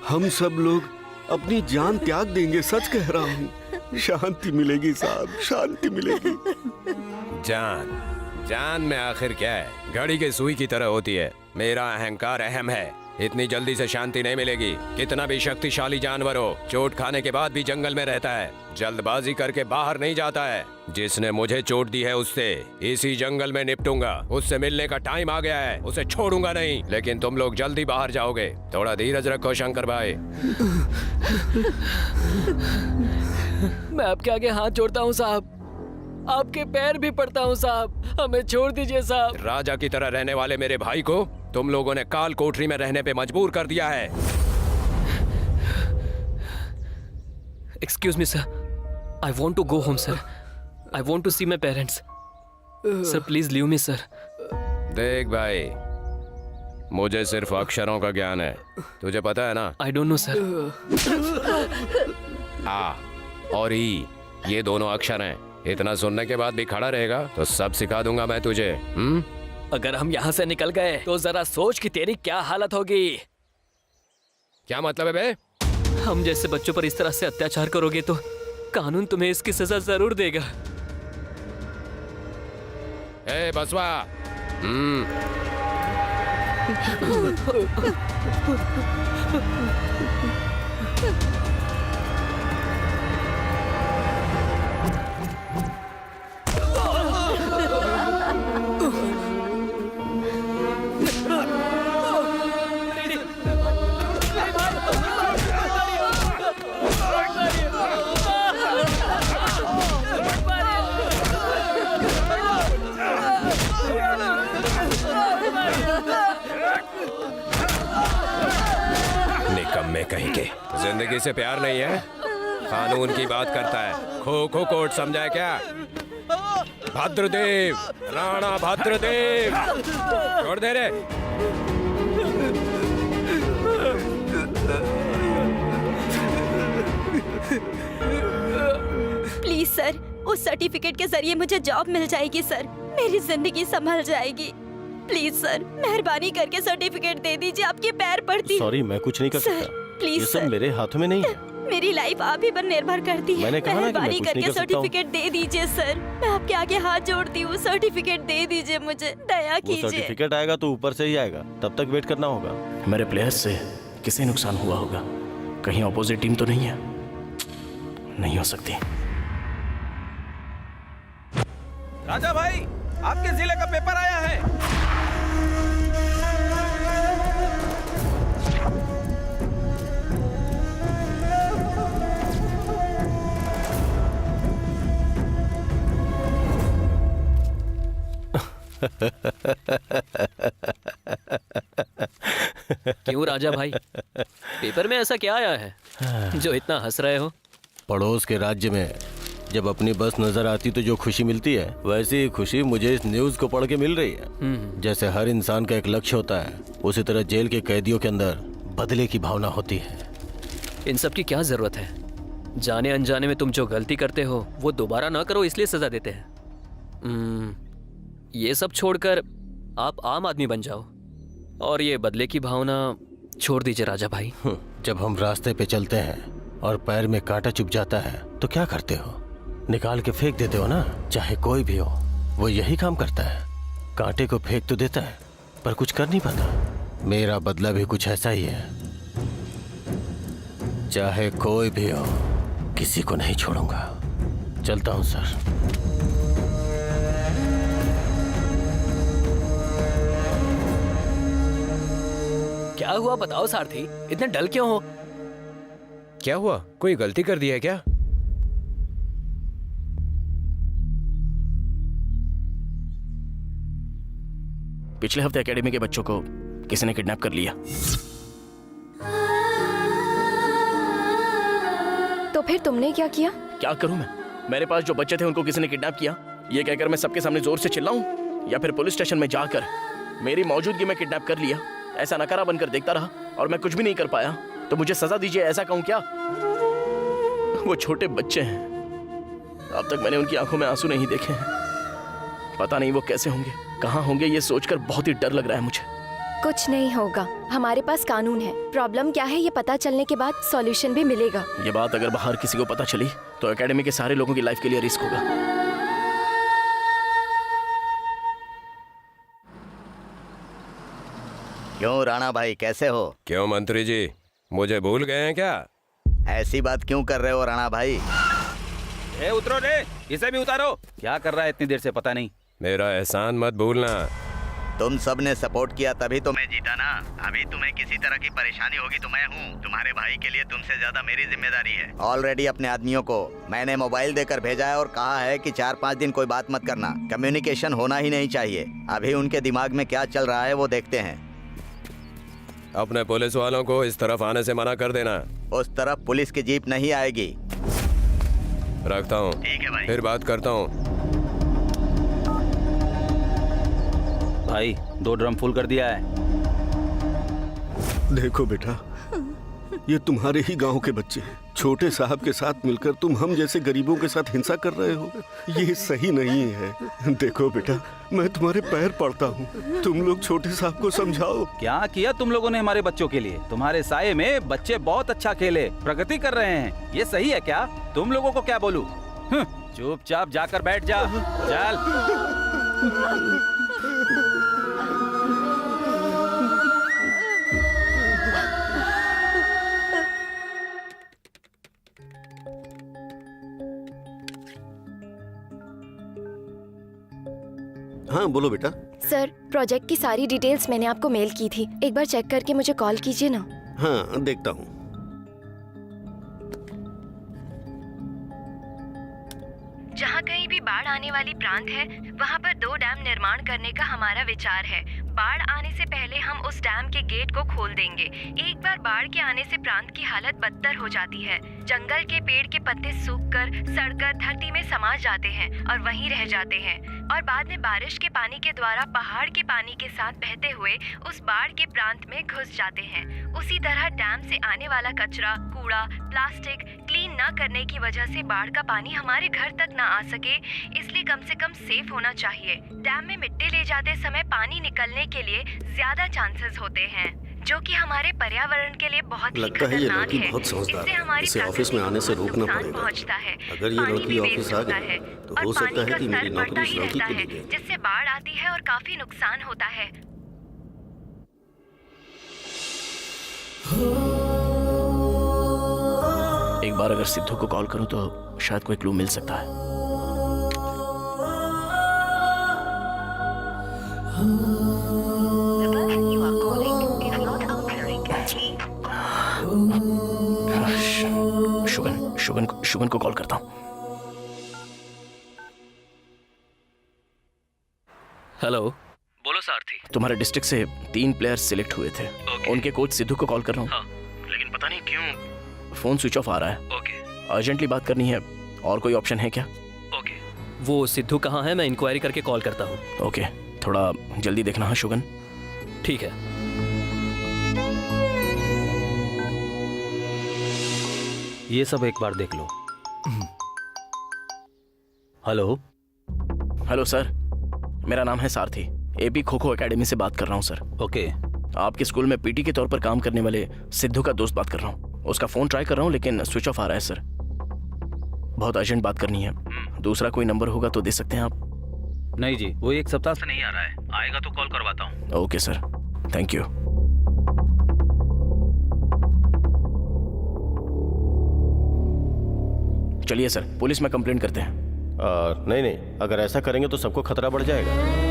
हम सब लोग अपनी जान त्याग देंगे, सच कह रहा हूँ। शांति मिलेगी साहब, शांति मिलेगी। जान में आखिर क्या है? घड़ी के सुई की तरह होती है। मेरा अहंकार अहम है, इतनी जल्दी से शांति नहीं मिलेगी। कितना भी शक्तिशाली जानवर हो, चोट खाने के बाद भी जंगल में रहता है, जल्दबाजी करके बाहर नहीं जाता है। जिसने मुझे चोट दी है उससे इसी जंगल में निपटूंगा। उससे मिलने का टाइम आ गया है, उसे छोड़ूंगा नहीं। लेकिन तुम लोग जल्दी बाहर जाओगे। थोड़ा धीरज रखो शंकर भाई। मैं आपके आगे हाथ जोड़ता हूँ साहब, आपके पैर भी पड़ता हूँ साहब, हमें छोड़ दीजिए साहब। राजा की तरह रहने वाले मेरे भाई को तुम लोगों ने काल कोठरी में रहने पे मजबूर कर दिया है। Excuse me sir, I want to go home sir, I want to see my parents. Sir please leave me sir. देख भाई, मुझे सिर्फ अक्षरों का ज्ञान है, तुझे पता है ना? I don't know sir. आ और ई, ये दोनों अक्षर हैं। इतना सुनने के बाद भी खड़ा रहेगा तो सब सिखा दूंगा मैं तुझे। अगर हम यहाँ से निकल गए तो जरा सोच कि तेरी क्या हालत होगी। क्या मतलब है बे? हम जैसे बच्चों पर इस तरह से अत्याचार करोगे तो कानून तुम्हें इसकी सजा जरूर देगा। ए बसवा, निकम्मे कहीं के। जिंदगी से प्यार नहीं है, कानून की बात करता है। खो खो कोर्ट समझा है क्या? भद्रदेव, राणा भद्रदेव, छोड़ दे रे। प्लीज सर, उस सर्टिफिकेट के जरिए मुझे जॉब मिल जाएगी सर, मेरी जिंदगी संभल जाएगी। प्लीज सर, मेहरबानी करके सर्टिफिकेट दे दीजिए, आपके पैर पड़ती। सॉरी, मैं कुछ नहीं कर सर, सकता। प्लीज ये सब सर। मेरे हाथों में नहीं है। मेरी लाइफ आप ही पर निर्भर करती है। मैंने कहा ना कि मैं मेहरबानी कुछ नहीं करके कर सकता हूँ। सर्टिफिकेट दे दीजिए सर, मैं आपके आगे हाथ जोड़ती हूँ। सर्टिफिकेट दे दीजिए मुझे, दया वो कीजिए। सर्टिफिकेट आएगा तो ऊपर से ही आएगा, तब तक वेट करना होगा। मेरे प्लेयर्स से किसे नुकसान हुआ होगा? कहीं ऑपोजिट टीम तो नहीं है? नहीं हो सकती। राजा भाई, आपके जिले का पेपर आया है। क्यों राजा भाई, पेपर में ऐसा क्या आया है जो इतना हंस रहे हो? पड़ोस के राज्य में जब अपनी बस नजर आती तो जो खुशी मिलती है, वैसी ही खुशी मुझे इस न्यूज को पढ़ के मिल रही है। जैसे हर इंसान का एक लक्ष्य होता है, उसी तरह जेल के कैदियों के अंदर बदले की भावना होती है। इन सब की क्या जरूरत है? जाने अनजाने में तुम जो गलती करते हो वो दोबारा ना करो, इसलिए सजा देते हैं। ये सब छोड़कर आप आम आदमी बन जाओ और ये बदले की भावना छोड़ दीजिए राजा भाई। जब हम रास्ते पे चलते हैं और पैर में कांटा चुभ जाता है तो क्या करते हो? निकाल के फेंक देते हो ना। चाहे कोई भी हो, वो यही काम करता है। कांटे को फेंक तो देता है पर कुछ कर नहीं पाता। मेरा बदला भी कुछ ऐसा ही है। चाहे कोई भी हो, किसी को नहीं छोड़ूंगा। चलता हूँ सर। क्या हुआ बताओ सारथी, इतने डल क्यों हो? क्या हुआ? कोई गलती कर दी है क्या? पिछले हफ्ते एकेडमी के बच्चों को किसी ने किडनैप कर लिया। तो फिर तुमने क्या किया? क्या करूं मैं? मेरे पास जो बच्चे थे उनको किसी ने किडनैप किया। ये कहकर मैं सबके सामने जोर से चिल्लाऊं या फिर पुलिस स्टेशन में जाकर मेरी मौजूदगी में किडनैप कर लिया? ऐसा नकारा बनकर देखता रहा और मैं कुछ भी नहीं कर पाया तो मुझे सजा दीजिए, ऐसा कहूं क्या? वो छोटे बच्चे हैं, अब तक मैंने उनकी आंखों में आंसू नहीं देखे हैं। पता नहीं वो कैसे होंगे, कहाँ होंगे, ये सोचकर बहुत ही डर लग रहा है मुझे। कुछ नहीं होगा, हमारे पास कानून है। प्रॉब्लम क्या है ये पता चलने के बाद सॉल्यूशन भी मिलेगा। ये बात अगर बाहर किसी को पता चली तो एकेडमी के सारे लोगों की लाइफ के लिए रिस्क होगा। क्यों राणा भाई, कैसे हो? क्यों मंत्री जी, मुझे भूल गए हैं क्या? ऐसी बात क्यों कर रहे हो राणा भाई? ए उतरो रे, इसे भी उतारो। क्या कर रहा है इतनी देर से पता नहीं। मेरा एहसान मत भूलना। तुम सब ने सपोर्ट किया तभी तो मैं जीता ना। अभी तुम्हें किसी तरह की परेशानी होगी तो मैं हूँ। तुम्हारे भाई के लिए तुमसे ज्यादा मेरी जिम्मेदारी है। ऑलरेडी अपने आदमियों को मैंने मोबाइल देकर भेजा है और कहा है कि 4-5 दिन कोई बात मत करना, कम्युनिकेशन होना ही नहीं चाहिए। अभी उनके दिमाग में क्या चल रहा है वो देखते हैं। अपने पुलिस वालों को इस तरफ आने से मना कर देना। उस तरफ पुलिस की जीप नहीं आएगी। रखता हूँ। ठीक है भाई। फिर बात करता हूँ। भाई 2 ड्रम फुल कर दिया है। देखो बेटा, ये तुम्हारे ही गांव के बच्चे हैं। छोटे साहब के साथ मिलकर तुम हम जैसे गरीबों के साथ हिंसा कर रहे हो। ये सही नहीं है। देखो बेटा, मैं तुम्हारे पैर पड़ता हूँ, तुम लोग छोटे साहब को समझाओ। क्या किया तुम लोगों ने हमारे बच्चों के लिए? तुम्हारे साये में बच्चे बहुत अच्छा खेले, प्रगति कर रहे हैं। ये सही है क्या? तुम लोगों को क्या बोलूं? चुपचाप जाकर बैठ जा। चल। हाँ बोलो बेटा। सर, प्रोजेक्ट की सारी डिटेल्स मैंने आपको मेल की थी, एक बार चेक करके मुझे कॉल कीजिए ना। हाँ देखता हूँ। जहाँ कहीं भी बाढ़ आने वाली प्रांत है वहाँ पर 2 डैम निर्माण करने का हमारा विचार है। बाढ़ आने से पहले हम उस डैम के गेट को खोल देंगे। एक बार बाढ़ के आने से प्रांत की हालत बदतर हो जाती है। जंगल के पेड़ के पत्ते सूखकर सड़कर धरती में समा जाते हैं और वहीं रह जाते हैं और बाद में बारिश के पानी के द्वारा पहाड़ के पानी के साथ बहते हुए उस बाढ़ के प्रांत में घुस जाते हैं। उसी तरह डैम से आने वाला कचरा, कूड़ा, प्लास्टिक क्लीन न करने की वजह से बाढ़ का पानी हमारे घर तक न आ सके, इसलिए कम से कम सेफ होना चाहिए। डैम में मिट्टी ले जाते समय पानी निकलने के लिए ज्यादा चांसेस होते हैं, जो कि हमारे पर्यावरण के लिए बहुत ही लगता है ये खतरनाक लड़की है। बहुत समझदार इससे है। हमारी इसे ऑफिस में आने से रोकना पड़ेगा। पहुंचता है। अगर ये पानी लड़की भी ऑफिस वेस्ट आ होता गई है तो और हो पानी सकता है का कि मेरी स्तर नौकरी बढ़ता इस ही लड़की रहता के है, लिए। जिससे बाढ़ आती है और काफी नुकसान होता है। एक बार अगर सिद्धू को कॉल करूं तो शायद कोई क्लू मिल सकता है। शुगन को कॉल करता हूं। हेलो, बोलो सारथी। तुम्हारे डिस्ट्रिक्ट से 3 प्लेयर्स सिलेक्ट हुए थे। उनके कोच सिद्धू को कॉल कर रहा हूँ। हाँ। लेकिन पता नहीं क्यों फोन स्विच ऑफ आ रहा है। ओके अर्जेंटली बात करनी है, और कोई ऑप्शन है क्या? ओके, वो सिद्धू कहाँ है? मैं इंक्वायरी करके कॉल करता हूँ। ओके, थोड़ा जल्दी देखना है शुगन। ठीक है। ये सब एक बार देख लो। हेलो। हेलो सर, मेरा नाम है सारथी। एपी खो खो एकेडमी से बात कर रहा हूँ सर। ओके। आपके स्कूल में पीटी के तौर पर काम करने वाले सिद्धू का दोस्त बात कर रहा हूँ। उसका फोन ट्राई कर रहा हूँ लेकिन स्विच ऑफ आ रहा है सर। बहुत अर्जेंट बात करनी है। दूसरा कोई नंबर होगा तो दे सकते हैं आप? नहीं जी, वो 1 सप्ताह से नहीं आ रहा है। आएगा तो कॉल करवाता हूँ। Okay sir, thank you. चलिए सर, पुलिस में कंप्लेंट करते हैं। नहीं, अगर ऐसा करेंगे तो सबको खतरा बढ़ जाएगा।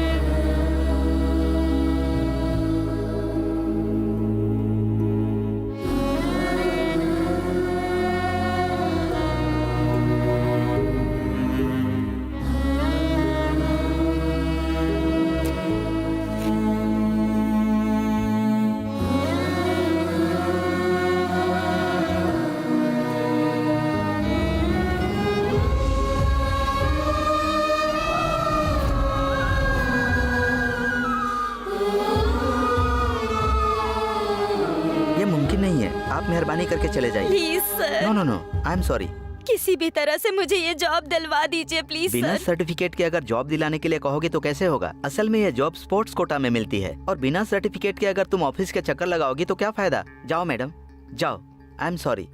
मेहरबानी करके चले जाइए। Please sir. No no no, I am sorry. किसी भी तरह से मुझे ये जॉब दिलवा दीजिए प्लीज बिना सर। सर्टिफिकेट के अगर जॉब दिलाने के लिए कहोगे तो कैसे होगा? असल में ये जॉब स्पोर्ट्स कोटा में मिलती है और बिना सर्टिफिकेट के अगर तुम ऑफिस के चक्कर लगाओगी तो क्या फायदा? जाओ मैडम, जाओ। आई एम सॉरी।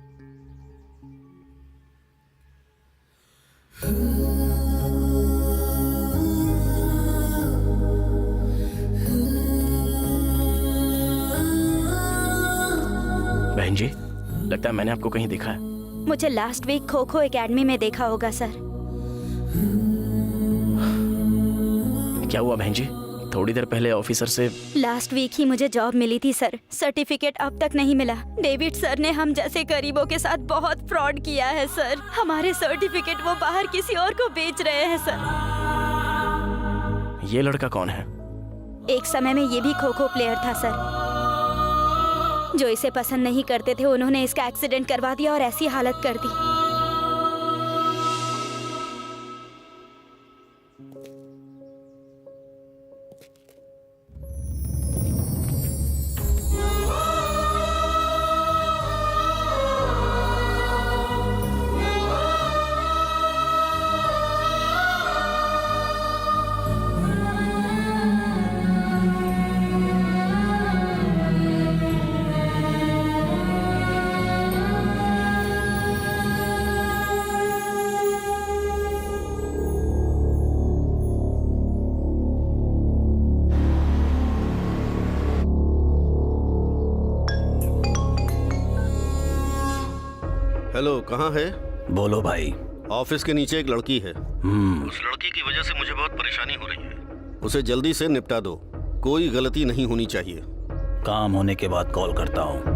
बहन जी, लगता है मैंने आपको कहीं देखा है। मुझे last week kho kho academy में देखा होगा सर। क्या हुआ बहन जी? थोड़ी देर पहले ऑफिसर से लास्ट वीक ही मुझे जॉब मिली थी सर। सर्टिफिकेट अब तक नहीं मिला। डेविड सर ने हम जैसे गरीबों के साथ बहुत फ्रॉड किया है सर। हमारे सर्टिफिकेट वो बाहर किसी और को बेच रहे हैं सर। ये लड़का कौन है? एक समय में ये भी खो खो प्लेयर था सर। जो इसे पसंद नहीं करते थे उन्होंने इसका एक्सीडेंट करवा दिया और ऐसी हालत कर दी। हेलो, कहाँ है? बोलो भाई। ऑफिस के नीचे एक लड़की है। उस लड़की की वजह से मुझे बहुत परेशानी हो रही है। उसे जल्दी से निपटा दो। कोई गलती नहीं होनी चाहिए। काम होने के बाद कॉल करता हूँ।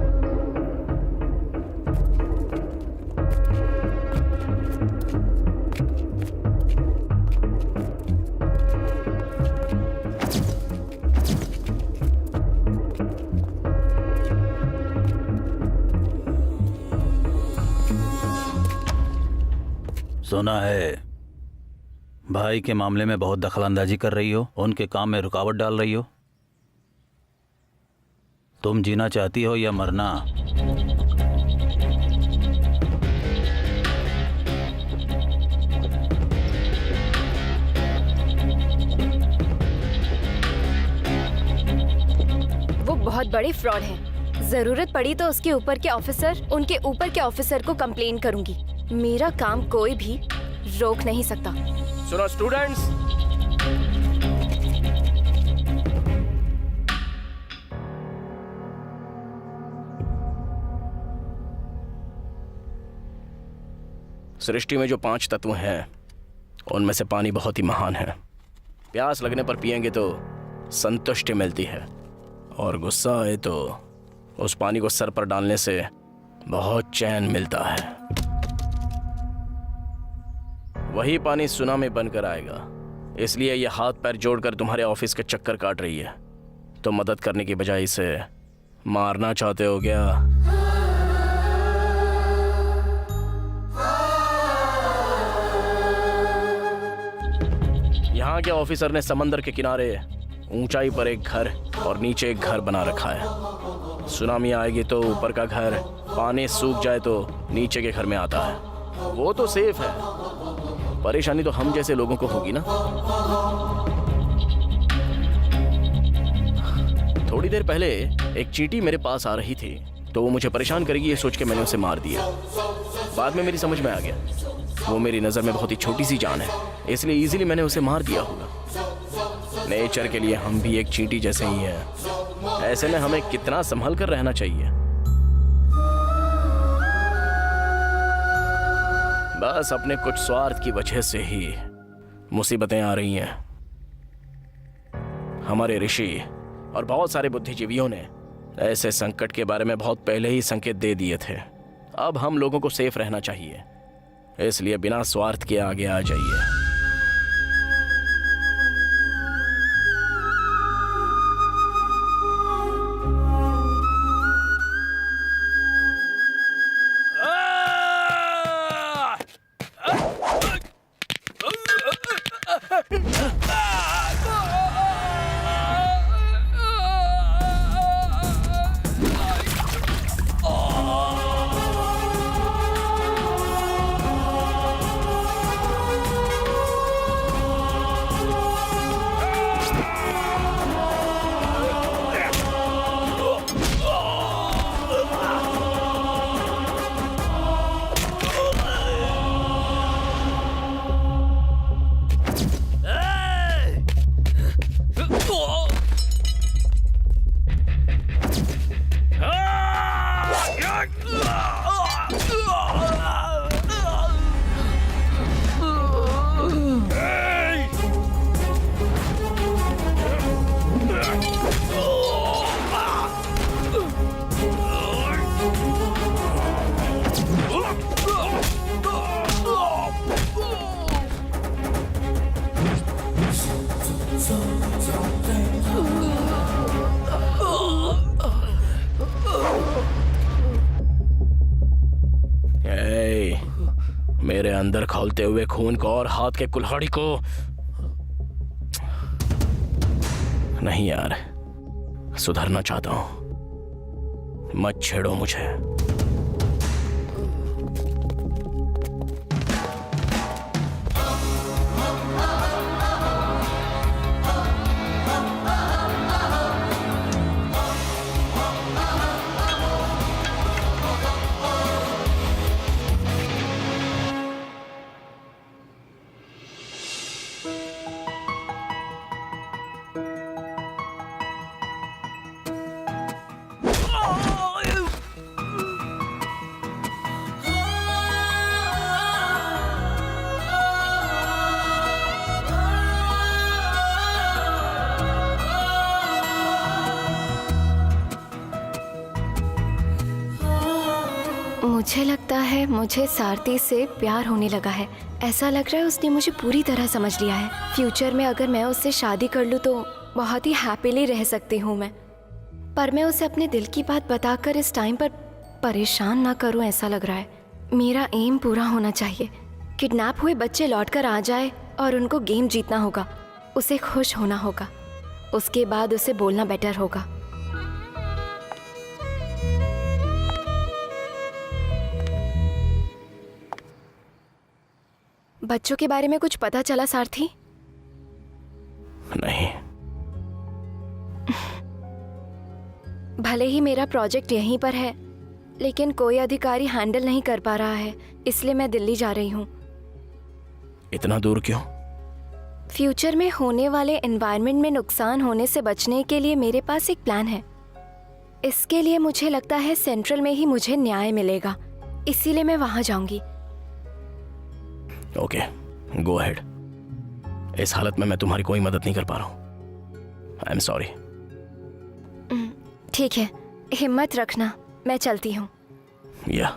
सुना है भाई के मामले में बहुत दखलंदाजी कर रही हो, उनके काम में रुकावट डाल रही हो। तुम जीना चाहती हो या मरना? वो बहुत बड़ी फ्रॉड है। जरूरत पड़ी तो उसके ऊपर के ऑफिसर, उनके ऊपर के ऑफिसर को कंप्लेन करूंगी। मेरा काम कोई भी रोक नहीं सकता। सुनो स्टूडेंट्स, सृष्टि में जो 5 तत्व हैं उनमें से पानी बहुत ही महान है। प्यास लगने पर पिएंगे तो संतुष्टि मिलती है, और गुस्सा आए तो उस पानी को सर पर डालने से बहुत चैन मिलता है। वही पानी सुनामी बनकर आएगा। इसलिए यह हाथ पैर जोड़कर तुम्हारे ऑफिस के चक्कर काट रही है। तो मदद करने की बजाय इसे मारना चाहते हो क्या? यहाँ के ऑफिसर ने समंदर के किनारे ऊंचाई पर एक घर और नीचे एक घर बना रखा है। सुनामी आएगी तो ऊपर का घर, पानी सूख जाए तो नीचे के घर में आता है। वो तो सेफ है, परेशानी तो हम जैसे लोगों को होगी ना। थोड़ी देर पहले एक चींटी मेरे पास आ रही थी, तो वो मुझे परेशान करेगी ये सोच के मैंने उसे मार दिया। बाद में मेरी समझ में आ गया वो मेरी नज़र में बहुत ही छोटी सी जान है, इसलिए इजीली मैंने उसे मार दिया होगा। नेचर के लिए हम भी एक चींटी जैसे ही हैं। ऐसे में हमें कितना संभल कर रहना चाहिए। बस अपने कुछ स्वार्थ की वजह से ही मुसीबतें आ रही हैं। हमारे ऋषि और बहुत सारे बुद्धिजीवियों ने ऐसे संकट के बारे में बहुत पहले ही संकेत दे दिए थे। अब हम लोगों को सेफ रहना चाहिए, इसलिए बिना स्वार्थ के आगे आ जाइए। मेरे अंदर खौलते हुए खून को और हाथ के कुल्हाड़ी को नहीं यार, सुधरना चाहता हूं। मत छेड़ो मुझे। मुझे लगता है मुझे सारथी से प्यार होने लगा है। ऐसा लग रहा है उसने मुझे पूरी तरह समझ लिया है। फ्यूचर में अगर मैं उससे शादी कर लूँ तो बहुत ही हैप्पीली रह सकती हूँ मैं। पर मैं उसे अपने दिल की बात बताकर इस टाइम पर परेशान ना करूँ, ऐसा लग रहा है। मेरा एम पूरा होना चाहिए। किडनैप हुए बच्चे लौट कर आ जाए और उनको गेम जीतना होगा, उसे खुश होना होगा। उसके बाद उसे बोलना बेटर होगा। बच्चों के बारे में कुछ पता चला सारथी? नहीं। भले ही मेरा प्रोजेक्ट यहीं पर है, लेकिन कोई अधिकारी हैंडल नहीं कर पा रहा है, इसलिए मैं दिल्ली जा रही हूँ। इतना दूर क्यों? फ्यूचर में होने वाले एनवायरनमेंट में नुकसान होने से बचने के लिए मेरे पास एक प्लान है। इसके लिए मुझे लगता है सेंट्रल में ही मुझे न्याय मिलेगा, इसीलिए मैं वहाँ जाऊंगी। Okay, go ahead. इस हालत में मैं तुम्हारी कोई मदद नहीं कर पा रहा हूँ। आई एम सॉरी। ठीक है, हिम्मत रखना, मैं चलती हूँ। या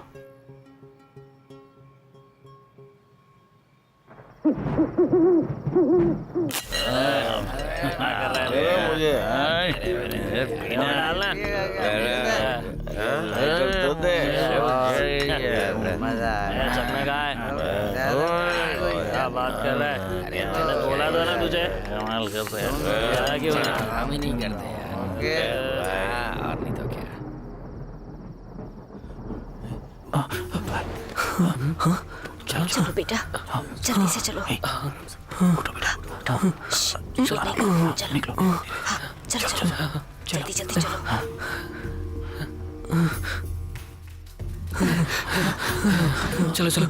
बात कर रहा है, मैंने बोला था ना तुझे। कमाल करते हैं, क्यों हम ही नहीं करते यार। और नहीं तो क्या। चलो बेटा, जल्दी से चलो। चलो निकलो। चलो जल्दी जल्दी चलो। चलो चलो।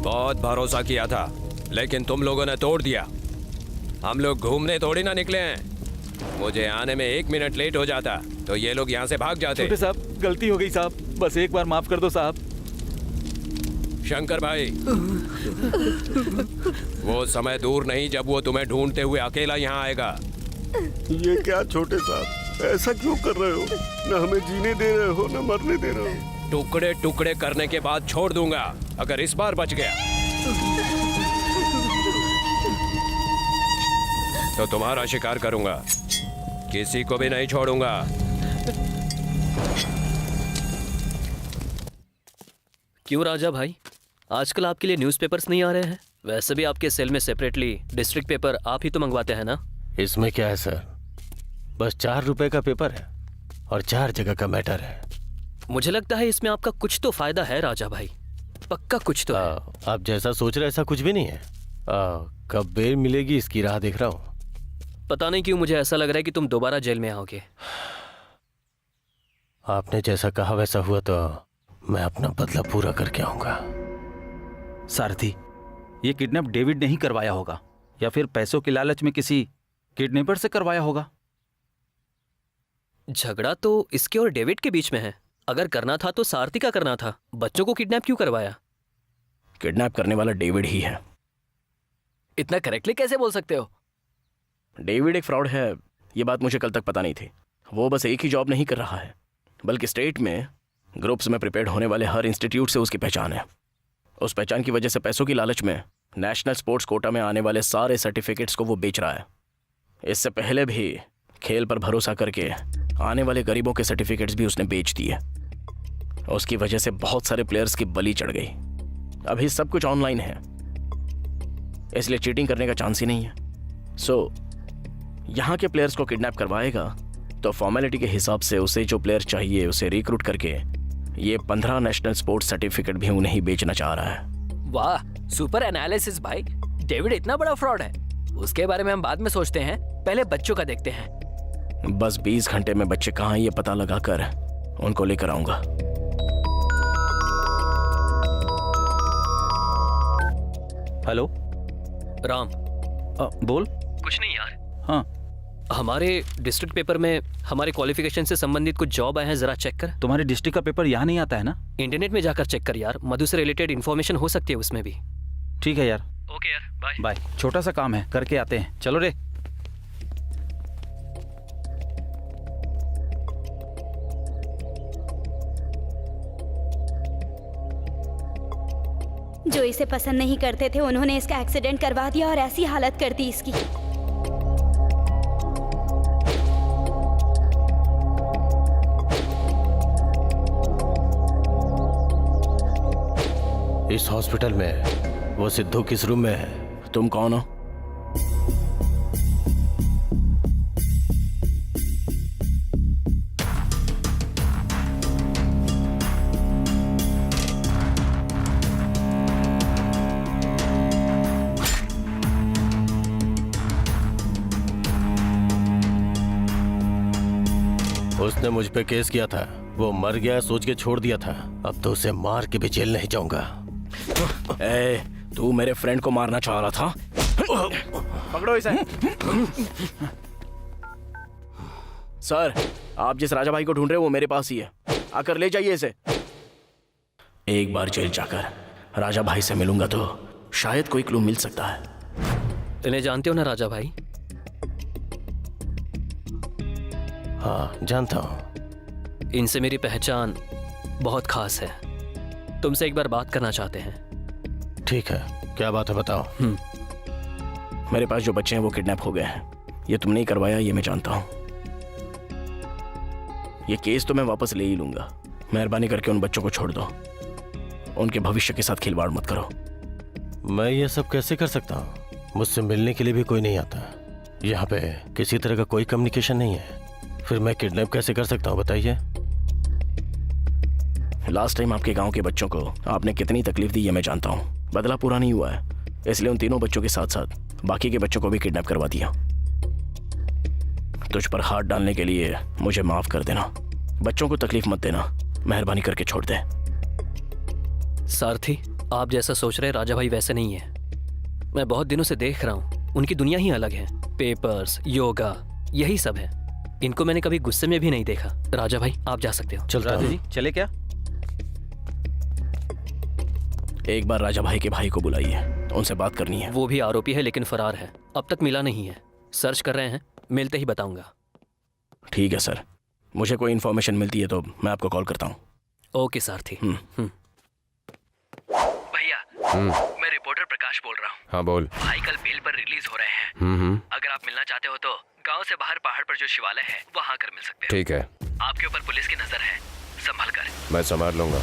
बहुत भरोसा किया था, लेकिन तुम लोगों ने तोड़ दिया। हम लोग घूमने थोड़ी ना निकले हैं। मुझे आने में 1 मिनट लेट हो जाता तो ये लोग यहाँ से भाग जाते। छोटे साहब, गलती हो गई साहब, बस एक बार माफ कर दो साहब। शंकर भाई, वो समय दूर नहीं जब वो तुम्हें ढूंढते हुए अकेला यहाँ आएगा। ये क्या छोटे साहब, ऐसा क्यों कर रहे हो? न हमें जीने दे रहे हो, न मरने दे रहे हो। टुकड़े टुकड़े करने के बाद छोड़ दूंगा अगर इस बार बच गया तो तुम्हारा शिकार करूंगा, किसी को भी नहीं छोड़ूंगा। क्यों राजा भाई, आजकल आपके लिए न्यूज़पेपर्स नहीं आ रहे हैं? वैसे भी आपके सेल में सेपरेटली डिस्ट्रिक्ट पेपर आप ही तो मंगवाते हैं ना? इसमें क्या है सर, बस 4 रुपए का पेपर है और 4 जगह का मैटर है। मुझे लगता है इसमें आपका कुछ तो फायदा है राजा भाई, पक्का कुछ तो है। आप जैसा सोच रहे ऐसा कुछ भी नहीं है। कब बेल मिलेगी इसकी राह देख रहा हूँ। पता नहीं क्यों मुझे ऐसा लग रहा है कि तुम दोबारा जेल में आओगे। आपने जैसा कहा वैसा हुआ तो मैं अपना बदला पूरा करके आऊंगा। सारथी, ये किडनैप डेविड ने ही करवाया होगा या फिर पैसों के लालच में किसी किडनैपर से करवाया होगा। झगड़ा तो इसके और डेविड के बीच में है। अगर करना था तो सारथी का करना था। बच्चों को किडनैप क्यों करवाया? किडनैप करने वाला डेविड ही है। इतना करेक्टली कैसे बोल सकते हो? डेविड एक फ्रॉड है, ये बात मुझे कल तक पता नहीं थी। वो बस एक ही जॉब नहीं कर रहा है, बल्कि स्टेट में ग्रुप्स में प्रिपेयर होने वाले हर इंस्टीट्यूट से उसकी पहचान है। उस पहचान की वजह से पैसों की लालच में नेशनल स्पोर्ट्स कोटा में आने वाले सारे सर्टिफिकेट्स को वो बेच रहा है। इससे पहले भी खेल पर भरोसा करके आने वाले गरीबों के सर्टिफिकेट्स भी उसने बेच दिए। उसकी वजह से बहुत सारे प्लेयर्स की बलि चढ़ गई। अभी सब कुछ ऑनलाइन है, इसलिए चीटिंग करने का चांस ही नहीं है। सो यहाँ के प्लेयर्स को किडनैप करवाएगा तो फॉर्मेलिटी के हिसाब से उसे जो प्लेयर चाहिए उसे रिक्रूट करके ये 15 नेशनल स्पोर्ट्स सर्टिफिकेट भी उन्हें ही बेचना चाह रहा है। वाह, सुपर एनालिसिस भाई। डेविड इतना बड़ा फ्रॉड है, उसके बारे में हम बाद में सोचते हैं, पहले बच्चों का देखते हैं। बस 20 घंटे में बच्चे कहाँ हैं ये पता लगाकर उनको लेकर आऊंगा। हेलो राम। बोल। कुछ नहीं यार। हाँ, हमारे डिस्ट्रिक्ट पेपर में हमारे क्वालिफिकेशन से संबंधित कुछ जॉब आए हैं, जरा चेक कर। तुम्हारे डिस्ट्रिक्ट का पेपर यहाँ नहीं आता है ना? इंटरनेट में जाकर चेक कर यार, मधु से रिलेटेड इन्फॉर्मेशन हो सकती है उसमें भी। ठीक है यार। ओके यार, बाय बाय। छोटा सा काम है, करके आते हैं। चलो रे। जो इसे पसंद नहीं करते थे उन्होंने इसका एक्सीडेंट करवा दिया और ऐसी हालत कर दी इसकी। इस हॉस्पिटल में वो सिद्धू किस रूम में है? तुम कौन हो? उसने मुझ पे केस किया था, वो मर गया सोच के छोड़ दिया था। अब तो उसे मार के भी जेल नहीं जाऊंगा। ए, तू मेरे फ्रेंड को मारना चाह रहा था? पकड़ो इसे। सर, आप जिस राजा भाई को ढूंढ रहे हो वो मेरे पास ही है, आकर ले जाइए इसे। एक बार जेल जाकर राजा भाई से मिलूंगा तो शायद कोई क्लू मिल सकता है। इन्हें जानते हो ना राजा भाई? हाँ, जानता हूँ। इनसे मेरी पहचान बहुत खास है। तुमसे एक बार बात करना चाहते हैं। ठीक है, क्या बात है बताओ। मेरे पास जो बच्चे हैं वो किडनैप हो गए हैं। ये तुमने ही करवाया, ये मैं जानता हूँ। ये केस तो मैं वापस ले ही लूंगा। मेहरबानी करके उन बच्चों को छोड़ दो। उनके भविष्य के साथ खिलवाड़ मत करो। मैं ये सब कैसे कर सकता हूँ? मुझसे मिलने के लिए भी कोई नहीं आता। यहाँ पे किसी तरह का कोई कम्युनिकेशन नहीं है। फिर मैं किडनैप कैसे कर सकता हूँ बताइए। लास्ट टाइम आपके गांव के बच्चों को आपने कितनी तकलीफ दी ये मैं जानता हूँ। बदला पूरा नहीं हुआ है, इसलिए उन तीनों बच्चों के साथ साथ बाकी के बच्चों को भी किडनैप करवा दिया। तुझ पर हाथ डालने के लिए मुझे माफ कर देना। बच्चों को तकलीफ मत देना, मेहरबानी करके छोड़ दे। सारथी, आप जैसा सोच रहे राजा भाई वैसे नहीं है। मैं बहुत दिनों से देख रहा हूँ, उनकी दुनिया ही अलग है। पेपर्स, योगा, यही सब है। इनको मैंने कभी गुस्से में भी नहीं देखा। राजा भाई, आप जा सकते हो। चलता राजा हूँ। जी चले क्या? एक बार राजा भाई के भाई को बुलाइए, उनसे बात करनी है। वो भी आरोपी है लेकिन फरार है, अब तक मिला नहीं है। सर्च कर रहे हैं, मिलते ही बताऊंगा। ठीक है सर, मुझे कोई इन्फॉर्मेशन मिलती है तो मैं आपको कॉल करता हूँ। ओके सारथी। भैया, मैं रिपोर्टर प्रकाश बोल रहा हूँ। हाँ बोल। भाई कल बेल पर रिलीज हो रहे हैं। अगर आप मिलना चाहते हो तो गांव से बाहर पहाड़ पर जो शिवालय है वहाँ आकर मिल सकते हो। ठीक है। आपके ऊपर पुलिस की नजर है, संभल कर। मैं संभाल लूंगा।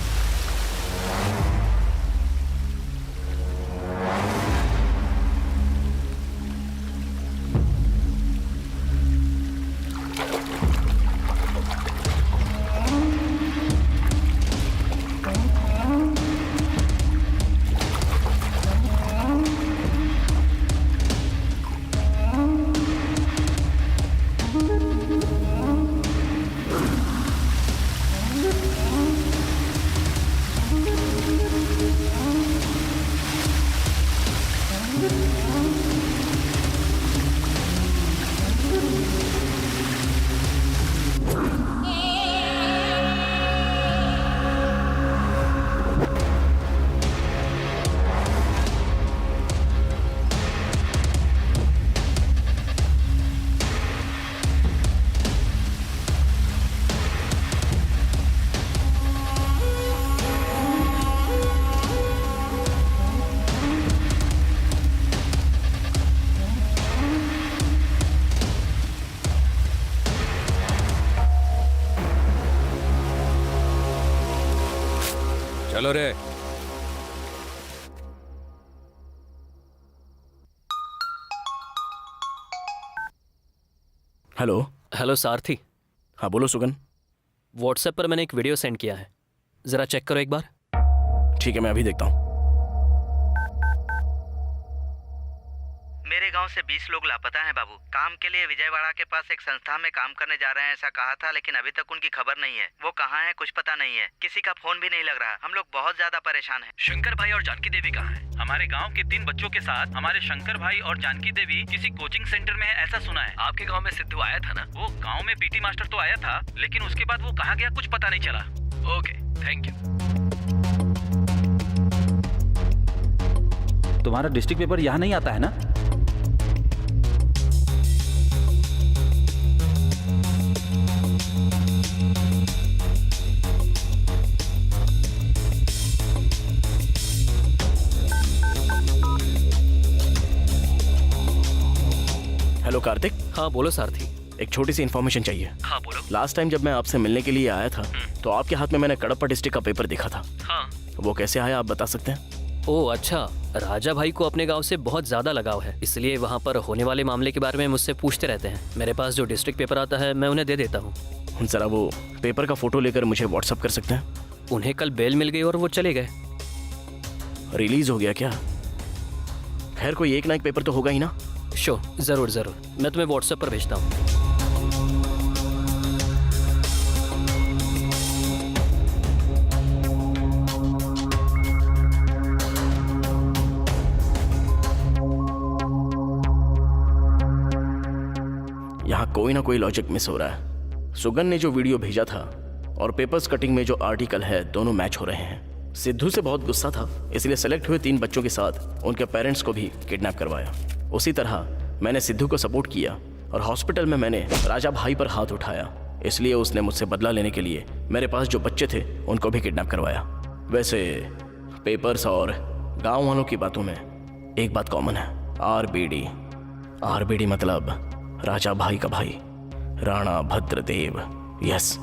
चलो रे। हेलो। हेलो सारथी। हाँ बोलो सुगन। व्हाट्सएप पर मैंने एक वीडियो सेंड किया है, जरा चेक करो एक बार। ठीक है, मैं अभी देखता हूँ। मेरे गांव से 20 लोग लापता हैं बाबू। काम के लिए विजयवाड़ा के पास एक संस्था में काम करने जा रहे हैं ऐसा कहा था, लेकिन अभी तक उनकी खबर नहीं है। वो कहाँ है कुछ पता नहीं है, किसी का फोन भी नहीं लग रहा। हम लोग बहुत ज्यादा परेशान हैं। शंकर भाई और जानकी देवी कहाँ हैं? हमारे गांव के 3 बच्चों के साथ हमारे शंकर भाई और जानकी देवी किसी कोचिंग सेंटर में है ऐसा सुना है। आपके गांव में सिद्धू आया था ना? वो गांव में पीटी मास्टर तो आया था, लेकिन उसके बाद वो कहाँ गया कुछ पता नहीं चला। Okay, thank you. तुम्हारा डिस्ट्रिक्ट पेपर यहाँ नहीं आता है ना? हेलो कार्तिक। हाँ बोलो सारथी। एक छोटी सी इन्फॉर्मेशन चाहिए। हाँ बोलो। लास्ट टाइम जब मैं आपसे मिलने के लिए आया था तो आपके हाथ में मैंने कडप्पा डिस्ट्रिक्ट का पेपर देखा था। हाँ। वो कैसे आया आप बता सकते हैं? ओह अच्छा, राजा भाई को अपने गांव से बहुत ज्यादा लगाव है, इसलिए वहाँ पर होने वाले मामले के बारे में मुझसे पूछते रहते हैं। मेरे पास जो डिस्ट्रिक्ट पेपर आता है मैं उन्हें दे देता हूँ। जरा वो पेपर का फोटो लेकर मुझे व्हाट्सअप कर सकते हैं? उन्हें कल बेल मिल गई और वो चले गए। रिलीज हो गया क्या? खैर कोई एक ना एक पेपर तो होगा ही ना। श्योर, जरूर जरूर, मैं तुम्हें व्हाट्सएप पर भेजता हूँ। यहाँ कोई ना कोई लॉजिक मिस हो रहा है। सुगन ने जो वीडियो भेजा था और पेपर्स कटिंग में जो आर्टिकल है दोनों मैच हो रहे हैं। सिद्धू से बहुत गुस्सा था, इसलिए सेलेक्ट हुए 3 बच्चों के साथ उनके पेरेंट्स को भी किडनैप करवाया। उसी तरह मैंने सिद्धू को सपोर्ट किया और हॉस्पिटल में मैंने राजा भाई पर हाथ उठाया, इसलिए उसने मुझसे बदला लेने के लिए मेरे पास जो बच्चे थे उनको भी किडनैप करवाया। वैसे पेपर्स और गाँव वालों की बातों में एक बात कॉमन है, आरबीडी। आरबीडी मतलब राजा भाई का भाई, राणा भद्रदेव। यस,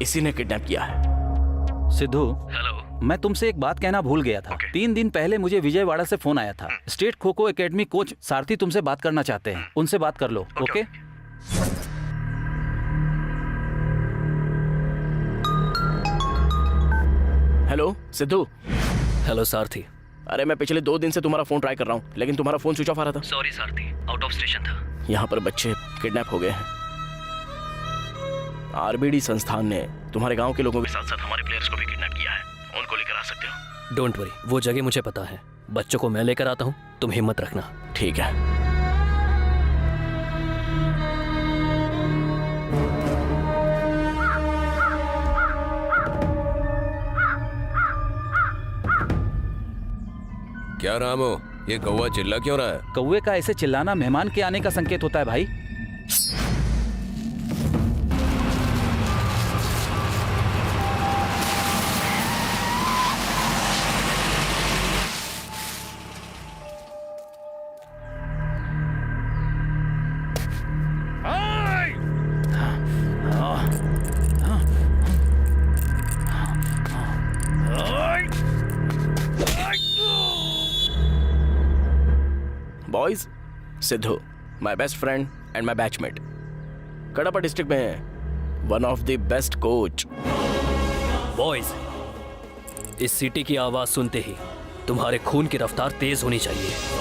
इसी ने किडनैप किया है। सिद्धू, हेलो। मैं तुमसे एक बात कहना भूल गया था। 3 दिन पहले मुझे विजयवाड़ा से फोन आया था। State kho kho academy coach सारथी तुमसे बात करना चाहते हैं, उनसे बात कर लो। ओके? हेलो सिद्धू। हेलो सारथी। अरे मैं पिछले 2 दिन से तुम्हारा फोन ट्राई कर रहा हूँ, लेकिन तुम्हारा फोन स्विच ऑफ आ रहा था। Sorry Sarathi, out of station था। यहाँ पर बच्चे किडनैप हो गए हैं। आरबीडी संस्थान ने तुम्हारे गांव के लोगों के साथ साथ हमारे प्लेयर्स को भी किडनैप किया है। उनको लेकर आ सकते हो? डोंट वरी, वो जगह मुझे पता है। बच्चों को मैं लेकर आता हूँ, तुम हिम्मत रखना। ठीक है। क्या रामू, ये कौवा चिल्ला क्यों रहा है? कौवे का ऐसे चिल्लाना मेहमान के आने का संकेत होता है भाई। Boys, Sidhu my best friend and my batchmate, Kadapa district में one of the best coach. Boys, इस सिटी की आवाज सुनते ही तुम्हारे खून की रफ्तार तेज होनी चाहिए।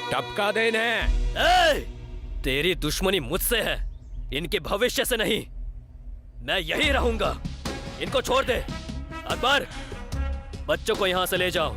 टपका देने। तेरी दुश्मनी मुझसे है, इनके भविष्य से नहीं। मैं यही रहूंगा, इनको छोड़ दे। अकबर, बच्चों को यहां से ले जाओ।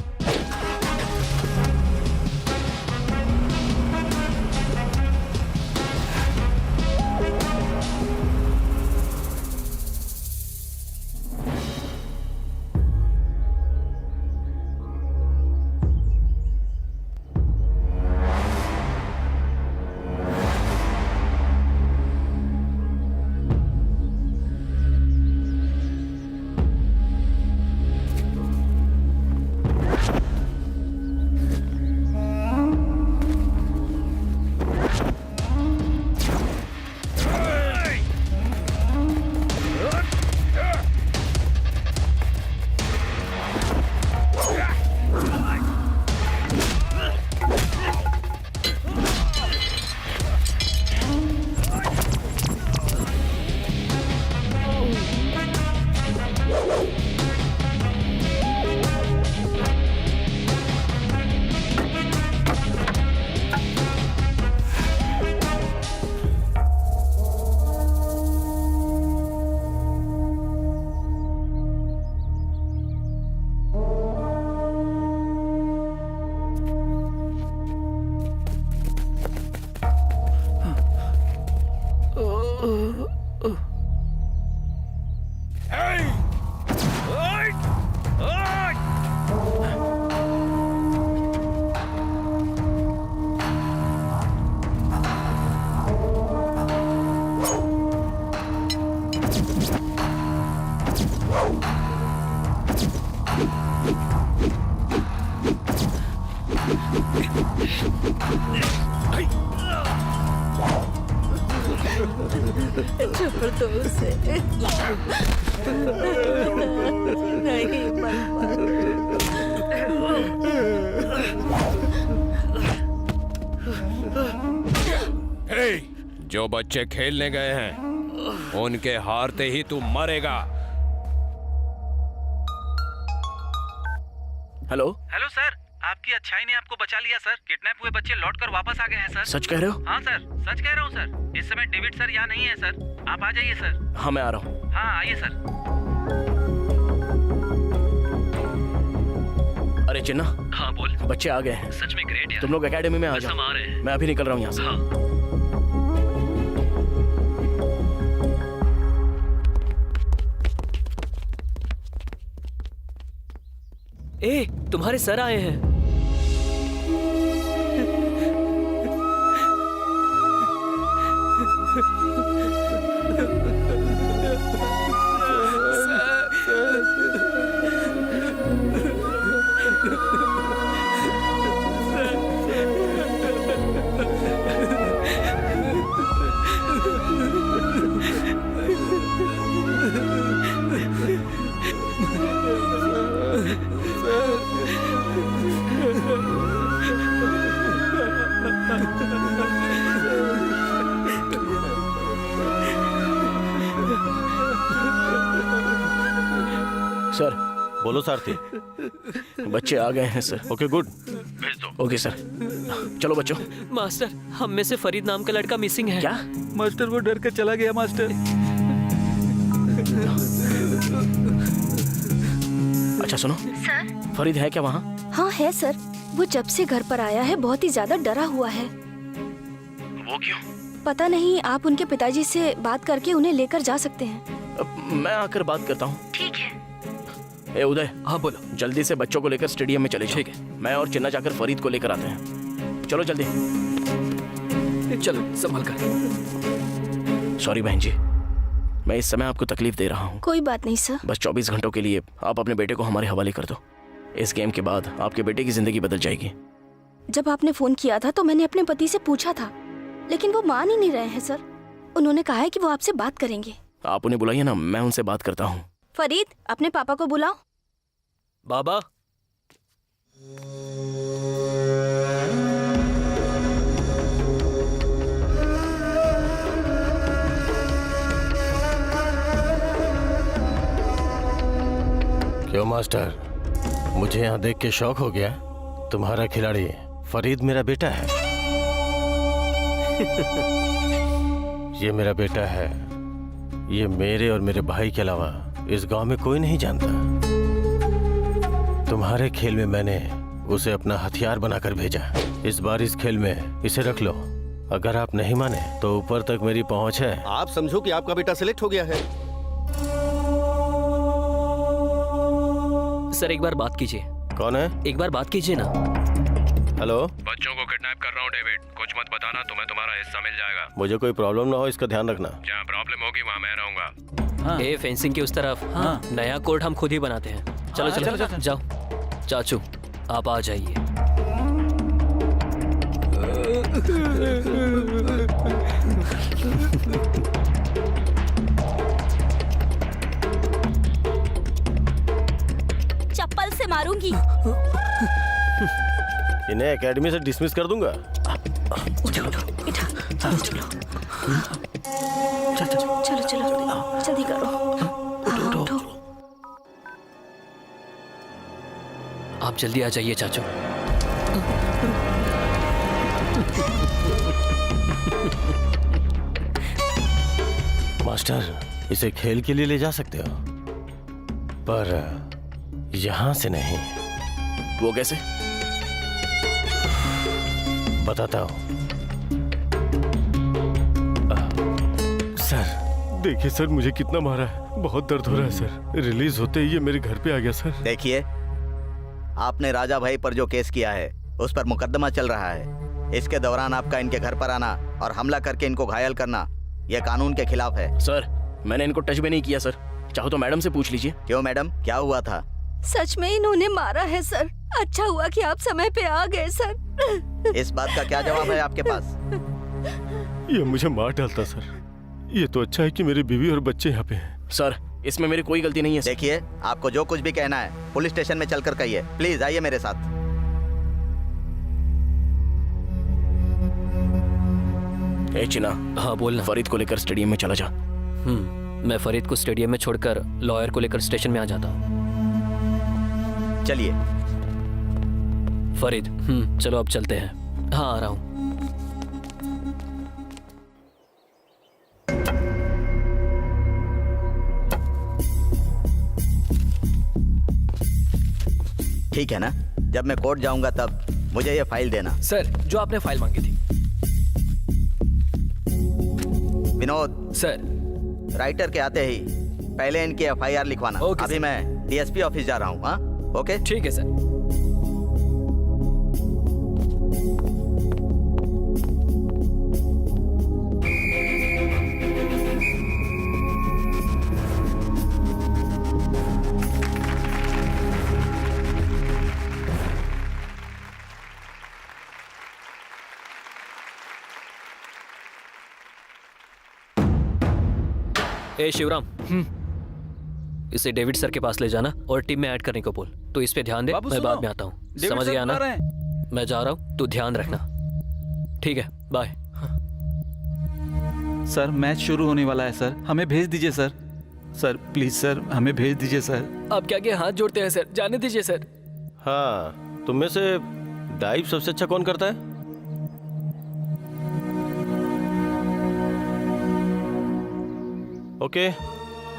से। नहीं हे, जो बच्चे खेलने गए हैं उनके हारते ही तू मरेगा। हेलो हेलो सर, आपकी अच्छाई ने आपको बचा लिया सर। किडनैप हुए बच्चे लौटकर वापस आ गए हैं सर। सच कह रहे हो? हाँ सर, सच कह रहा हूँ सर। इस समय डेविड सर यहाँ नहीं है सर। आप आ जाइए सर। हाँ मैं आ रहा हूँ। हाँ आइए सर। अरे चिन्ना। हाँ बोल। बच्चे आ गए हैं। सच में ग्रेट यार। तुम लोग एकेडमी में आ बस जाओ। हम आ रहे हैं। मैं अभी निकल रहा हूँ यहाँ से। हाँ। ए, तुम्हारे सर आए हैं। सर। बोलो सारथी। बच्चे आ गए हैं सर। Okay good. भेज दो। Okay sir. चलो बच्चों। मास्टर, हम में से फरीद नाम का लड़का मिसिंग है। क्या? मास्टर वो डर कर चला गया मास्टर। अच्छा सुनो सर। फरीद है क्या वहाँ? हाँ है सर। वो जब से घर पर आया है बहुत ही ज्यादा डरा हुआ है। वो क्यों? पता नहीं, आप उनके पिताजी से बात करके उन्हें लेकर जा सकते हैं। मैं आकर बात करता हूँ। ठीक है। ए उदय। हाँ बोलो। जल्दी से बच्चों को लेकर स्टेडियम में चले जाओ। ठीक है। मैं और चिन्ना जाकर फरीद को लेकर आते हैं। चलो जल्दी। चलो संभल कर। सॉरी बहन जी, मैं इस समय आपको तकलीफ दे रहा हूँ। कोई बात नहीं सर। बस 24 घंटों के लिए आप अपने बेटे को हमारे हवाले कर दो। इस गेम के बाद आपके बेटे की जिंदगी बदल जाएगी। जब आपने फोन किया था तो मैंने अपने पति से पूछा था, लेकिन वो मान ही नहीं रहे हैं सर। उन्होंने कहा है कि वो आपसे बात करेंगे। आप उन्हें बुलाइए ना, मैं उनसे बात करता हूँ। फरीद, अपने पापा को बुलाओ। बाबा। क्यों मास्टर, मुझे यहाँ देख के शौक हो गया? तुम्हारा खिलाड़ी फरीद मेरा बेटा है। ये मेरा बेटा है। ये मेरे और मेरे भाई के अलावा इस गांव में कोई नहीं जानता। तुम्हारे खेल में मैंने उसे अपना हथियार बनाकर भेजा। इस बार इस खेल में इसे रख लो। अगर आप नहीं माने तो ऊपर तक मेरी पहुंच है। आप समझो कि आपका बेटा सिलेक्ट हो गया है। सर एक बार बात कीजिए। कौन है? एक बार बात कीजिए ना। हेलो। बच्चों को किडनैप कर रहा हूँ डेविड, कुछ मत बताना, तुम्हें तुम्हारा हिस्सा मिल जाएगा। मुझे कोई प्रॉब्लम ना हो इसका ध्यान रखना। जहाँ प्रॉब्लम होगी वहाँ मैं रहूंगा। ए फेंसिंग की उस तरफ। हाँ। नया कोर्ट हम खुद ही बनाते हैं। चलो हाँ, चलो, चलो, चलो। जाओ। चाचू आप आ जाइए। चप्पल से मारूंगी। इन्हें एकेडमी से डिसमिस कर दूंगा। चलो चलो चलो जल्दी करो। उठो। आप जल्दी आ जाइए चाचू। मास्टर, इसे खेल के लिए ले जा सकते हो, पर यहाँ से नहीं। वो कैसे? बताता हूँ। सर देखिए सर, मुझे कितना मारा है, बहुत दर्द हो रहा है सर। रिलीज होते ही ये मेरे घर पे आ गया सर। देखिए, आपने राजा भाई पर जो केस किया है उस पर मुकदमा चल रहा है। इसके दौरान आपका इनके घर पर आना और हमला करके इनको घायल करना यह कानून के खिलाफ है। सर मैंने इनको टच भी नहीं किया सर। चाहो तो मैडम से पूछ लीजिए। क्यों मैडम, क्या हुआ था? सच में इन्होंने मारा है सर। अच्छा हुआ कि आप समय पे आ गए सर। इस बात का क्या जवाब है आपके पास? ये मुझे मार डालता सर। ये तो अच्छा है कि मेरी बीवी और बच्चे यहाँ पे हैं। सर इसमें मेरी कोई गलती नहीं है सर। देखिए, आपको जो कुछ भी कहना है पुलिस स्टेशन में चलकर कहिए। प्लीज आइए मेरे साथ। ए चिना, हाँ बोलना। फरीद को लेकर स्टेडियम में चला जा। मैं फरीद को स्टेडियम में छोड़कर लॉयर को लेकर स्टेशन में आ जाता हूँ। चलिए। फरीद, चलो अब चलते हैं। हाँ आ रहा हूँ। ठीक है ना? जब मैं कोर्ट जाऊंगा तब मुझे ये फाइल देना। सर, जो आपने फाइल मांगी थी। विनोद सर, राइटर के आते ही पहले इनकी एफआईआर लिखवाना। अभी मैं डीएसपी ऑफिस जा रहा हूँ। हाँ, ओके, ठीक है सर। ए शिवराम, इसे डेविड सर के पास ले जाना और टीम में ऐड करने को बोल। तो इस पे ध्यान दे, मैं बाद में आता हूँ। समझ गया ना? मैं जा रहा हूँ, तू ध्यान रखना। ठीक है, बाय। सर मैच शुरू होने वाला है सर, हमें भेज दीजिए सर। सर प्लीज सर, हमें भेज दीजिए सर। अब क्या क्या हाथ जोड़ते हैं सर, जाने दीजिए सर। हाँ, तुम में से डाइव सबसे अच्छा कौन करता है? ओके,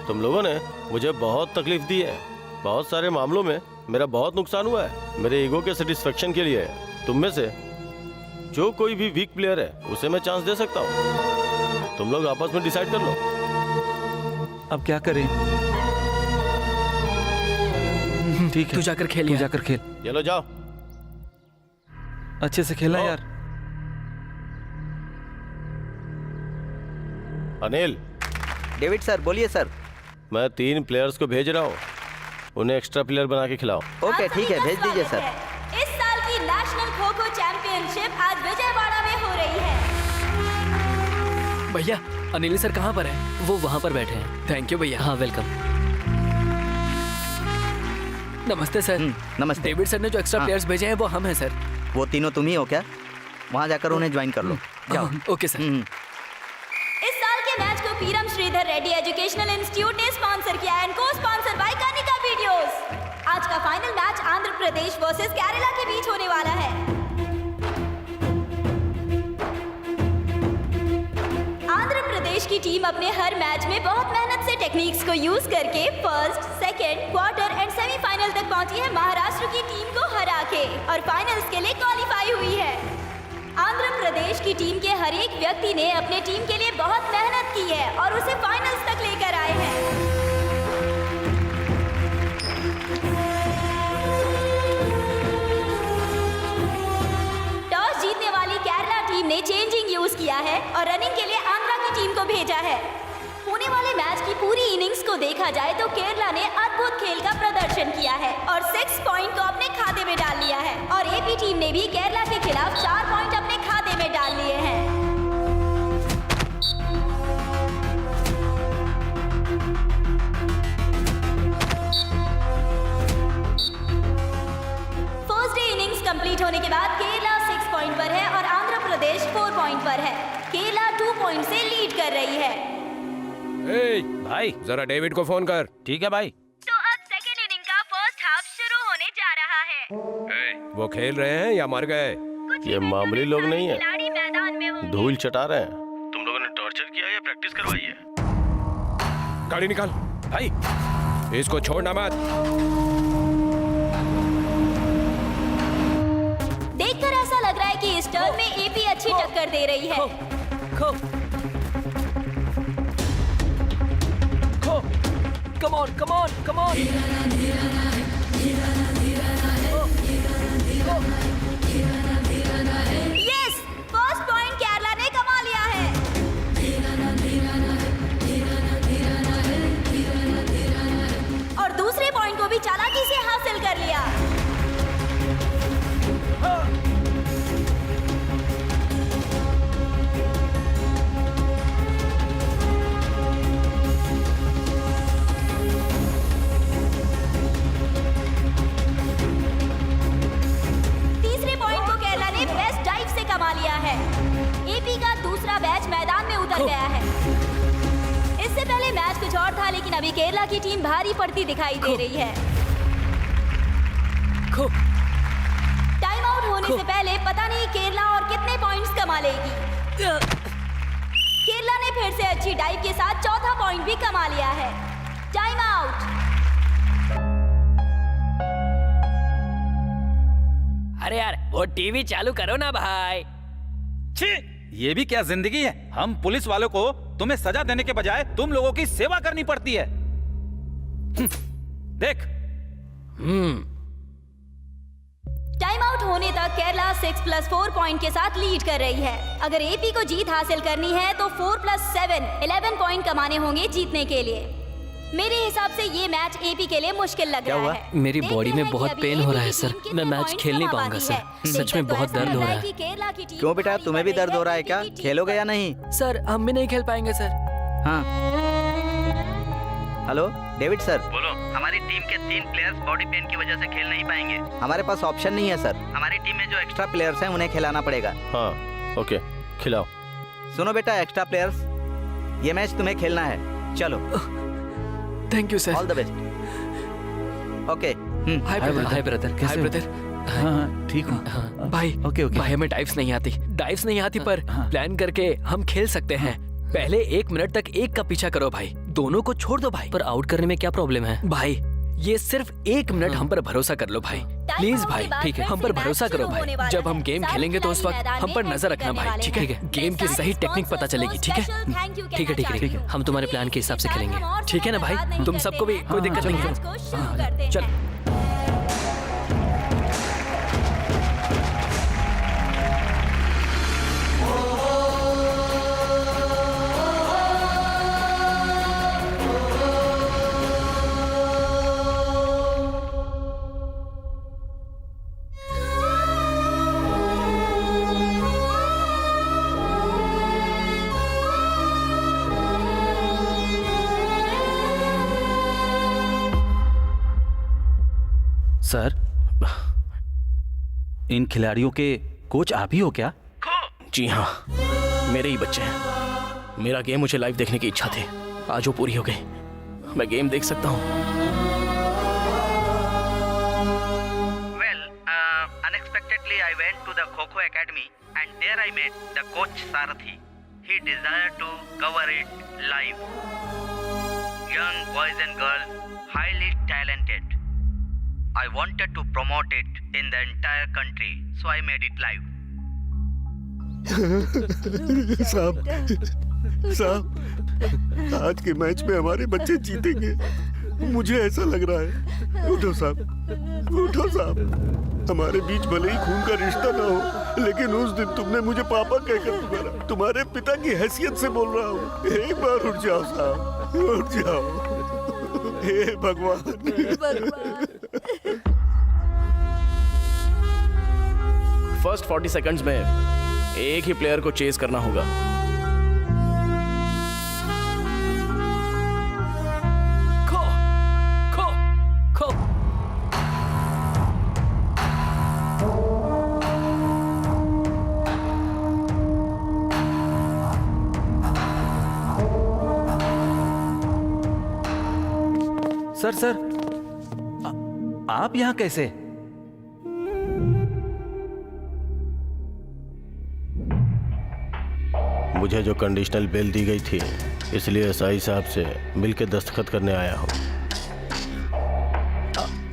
तुम लोगों ने मुझे बहुत तकलीफ दी है। बहुत सारे मामलों में मेरा बहुत नुकसान हुआ है। मेरे ईगो के सेटिस्फेक्शन के लिए तुम में से जो कोई भी वीक प्लेयर है उसे मैं चांस दे सकता हूँ। तुम लोग आपस में डिसाइड कर लो। अब क्या करें? ठीक है, तू जाकर खेल, तू जाकर खेल। चलो जाओ, अच्छे से खेलना यार। अनिल। डेविड सर, बोलिए सर। मैं 3 प्लेयर्स को भेज रहा हूँ, उन्हें एक्स्ट्रा प्लेयर बना के खिलाओ। ओके ठीक है, भेज दीजिए सर। इस साल की नेशनल खो खो चैंपियनशिप आज विजयवाड़ा में हो रही है। भैया, अनिल सर कहाँ पर है? वो वहाँ पर बैठे हैं। थैंक यू भैया। हाँ, वेलकम। नमस्ते सर। नमस्ते। डेविड सर ने जो एक्स्ट्रा प्लेयर्स भेजे हैं वो हम हैं सर। वो तीनों तुम ही हो क्या? वहाँ जाकर उन्हें ज्वाइन कर लो। जाओ। Okay sir. इस साल के मैच को पीरम श्रीधर रेड्डी एजुकेशनल इंस्टीट्यूट ने स्पॉन्सर किया है, को स्पॉन्सर बाय कनिका वीडियोस। आज का final match Andhra Pradesh versus Kerala के बीच होने वाला है। आंध्र प्रदेश की टीम अपने हर मैच में बहुत मेहनत से टेक्निक्स को यूज करके first, second, quarter and semifinal तक पहुंची है महाराष्ट्र की टीम को हरा के और फाइनल्स के लिए क्वालिफाई हुई है। आंध्र प्रदेश की टीम के हर एक व्यक्ति ने अपने टीम के लिए बहुत मेहनत की है और उसे फाइनल्स तक लेकर आए हैं। टॉस जीतने वाली केरला टीम ने चेंजिंग यूज किया है और रनिंग के लिए आंध्रा की टीम को भेजा है। होने वाले मैच की पूरी इनिंग्स को देखा जाए तो केरला ने अद्भुत खेल का प्रदर्शन किया है और 6 पॉइंट को अपने खाते में डाल लिया है और एपी टीम ने भी केरला के खिलाफ 4 पॉइंट अपने खाते में डाल लिए हैं। फर्स्ट डे इनिंग्स कंप्लीट होने के बाद केरला 6 पॉइंट पर है और आंध्र प्रदेश 4 पॉइंट पर है। केरला 2 पॉइंट से लीड कर रही है। भाई जरा डेविड को फोन कर। ठीक है भाई। तो अब सेकेंड इनिंग का फर्स्ट हाफ शुरू होने जा रहा है। वो खेल रहे हैं या मर गए? ये मामूली लोग नहीं है, खिलाड़ी मैदान में होंगे। धूल चटा रहे हैं। तुम लोगों ने टॉर्चर किया या प्रैक्टिस करवाई है? गाड़ी निकाल भाई, इसको छोड़ना मत। देखकर ऐसा लग रहा है कि इस टर्न में एपी अच्छी टक्कर दे रही है। Come on, come on, come on. Yes, first point Kerala ने कमा लिया है। और दूसरे पॉइंट को भी चालाकी से हासिल कर लिया। कुछ और था, लेकिन अभी केरला की टीम भारी पड़ती दिखाई दे रही है। टाइम आउट होने से पहले पता नहीं केरला और कितने पॉइंट्स कमा लेगी। केरला ने फिर से अच्छी डाइव के साथ चौथा पॉइंट भी कमा लिया है। Time out. अरे यार वो टीवी चालू करो ना भाई। छी, ये भी क्या जिंदगी है? हम पुलिस वालों को तुम्हें सजा देने के बजाय तुम लोगों की सेवा करनी पड़ती है। देख। टाइम आउट होने तक केरला 6+4 पॉइंट के साथ लीड कर रही है। अगर एपी को जीत हासिल करनी है तो 4+7 11 पॉइंट कमाने होंगे जीतने के लिए। मेरे हिसाब से ये मैच एपी के लिए मुश्किल लग रहा है। मेरी बॉडी में बहुत पेन हो रहा है सर, मैं मैच खेल नहीं पाऊंगा सर, सच में बहुत दर्द हो रहा है। क्यों बेटा, तुम्हें भी दर्द हो रहा है क्या? खेलोगे या नहीं? सर हम भी नहीं खेल पाएंगे सर। हाँ। Hello David sir. बोलो। हमारी टीम के 3 प्लेयर्स बॉडी पेन की वजह से खेल नहीं पाएंगे। हमारे पास ऑप्शन नहीं है सर। हमारी टीम में जो एक्स्ट्रा प्लेयर्स हैं उन्हें खिलाना पड़ेगा। हाँ ओके, खिलाओ। सुनो बेटा एक्स्ट्रा प्लेयर्स, ये मैच तुम्हें खेलना है। चलो। Thank you sir. All the best. Okay. Hi brother. Hi brother. Hi brother. हाँ ठीक हूँ भाई। Okay okay. भाई हमें डाइव्स नहीं आती पर प्लान करके हम खेल सकते हैं। पहले 1 मिनट तक एक का पीछा करो भाई, दोनों को छोड़ दो भाई। पर आउट करने में क्या प्रॉब्लम है भाई? ये सिर्फ 1 मिनट हम पर भरोसा कर लो भाई, प्लीज भाई। ठीक है, हम पर भरोसा करो भाई। जब हम गेम खेलेंगे तो उस वक्त हम पर नजर रखना भाई, ठीक है? गेम की सही टेक्निक पता चलेगी, ठीक है? ठीक है ठीक है ठीक है, हम तुम्हारे प्लान के हिसाब से खेलेंगे, ठीक है ना भाई? तुम सबको भी कोई दिक्कत नहीं है। चल। सर, इन खिलाड़ियों के कोच आप ही हो क्या? जी हाँ, मेरे ही बच्चे हैं। मेरा गेम मुझे लाइव देखने की इच्छा थी, आज वो पूरी हो गई। मैं गेम देख सकता हूँ। Well, unexpectedly I went to the Kho-Kho Academy and there I met the coach Sarathi. He desired to cover it live. Young boys and girls, highly talented. I wanted to promote it in the entire country, so I made it live. साहब, आज के match में हमारे बच्चे जीतेंगे, मुझे ऐसा लग रहा है। उठो साहब, उठो साहब। हमारे बीच भले ही खून का रिश्ता ना हो, लेकिन उस दिन तुमने मुझे पापा कहकर तुम्हारे पिता की हैसियत से बोल रहा हूँ। एक बार उठ जाओ साहब, उठ जाओ। हे भगवान। फर्स्ट 40 सेकंड्स में एक ही प्लेयर को चेज करना होगा। खो खो खो। सर, आप यहाँ कैसे? मुझे जो कंडीशनल बेल दी गई थी, इसलिए एसआई साहब से मिलकर दस्तखत करने आया हूँ।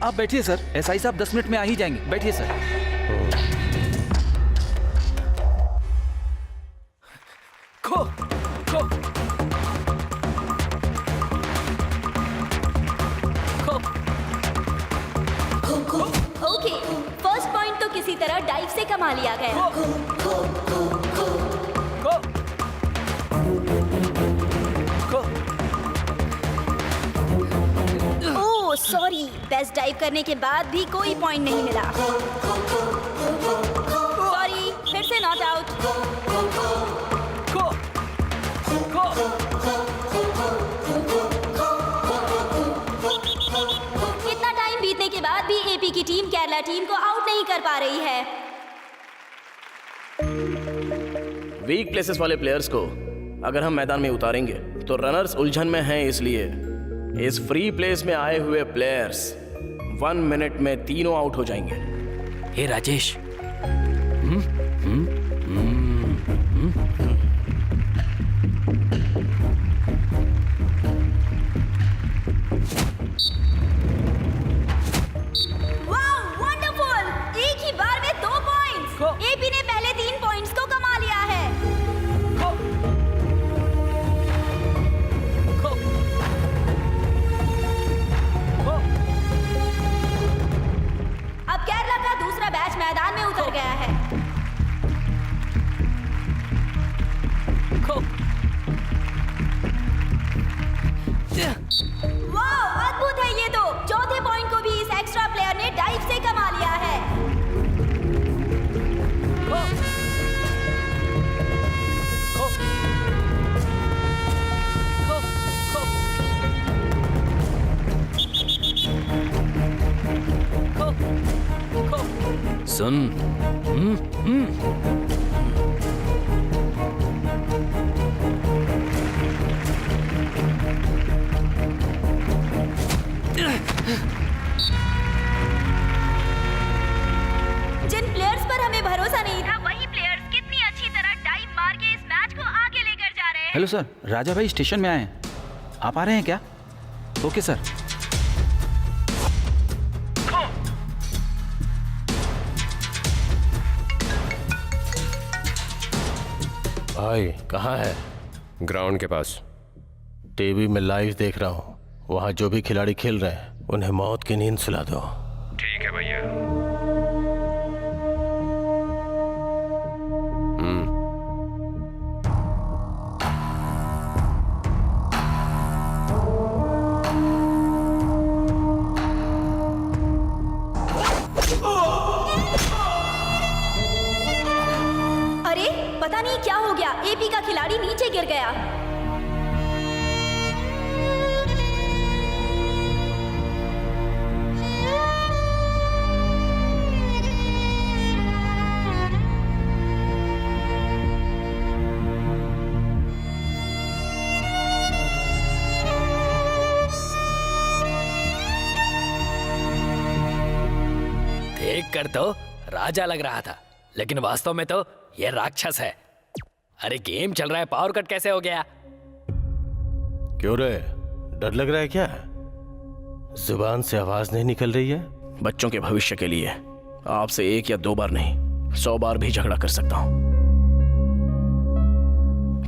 आप बैठिए सर, एसआई साहब 10 मिनट में आ ही जाएंगे। बैठिए sir. Kho kho kho. Okay, first point तो किसी तरह डाइव से कमा लिया गया। ओह सॉरी, बेस्ट डाइव करने के बाद भी कोई पॉइंट नहीं मिला। सॉरी, फिर से नॉट आउट। इतना टाइम बीतने के बाद भी एपी की टीम केरला टीम को आउट नहीं कर पा रही है। वीक प्लेसेस वाले प्लेयर्स को अगर हम मैदान में उतारेंगे तो रनर्स उलझन में हैं, इसलिए इस फ्री प्लेस में आए हुए प्लेयर्स 1 मिनट में तीनों आउट हो जाएंगे। हे राजेश, वाह, वंडरफुल! एक ही बार में 2 पॉइंट्स। एपी ने पहले 3 पॉइंट्स को कमा लिया है। अब केरला का दूसरा बैच मैदान में उतर गया है। वाह, अद्भुत है ये तो। चौथे पॉइंट को भी इस एक्स्ट्रा प्लेयर ने डाइव से कमा लिया है। सुन, जिन प्लेयर्स पर हमें भरोसा नहीं था, वही प्लेयर्स कितनी अच्छी तरह डाइव मार के इस मैच को आगे लेकर जा रहे हैं। हेलो सर, राजा भाई स्टेशन में आए हैं। आप आ रहे हैं क्या? Okay sir. भाई कहाँ है? ग्राउंड के पास। टीवी में लाइव देख रहा हूँ, वहाँ जो भी खिलाड़ी खेल रहे हैं उन्हें मौत की नींद सुला दो। ठीक है भैया। अरे पता नहीं क्या हो गया, एपी का खिलाड़ी नीचे गिर गया। देख कर तो राजा लग रहा था, लेकिन वास्तव में तो ये राक्षस है। अरे गेम चल रहा है, पावर कट कैसे हो गया? क्यों रे, डर लग रहा है क्या? जुबान से आवाज नहीं निकल रही है? बच्चों के भविष्य के लिए आपसे 1 या 2 बार नहीं 100 बार भी झगड़ा कर सकता हूं,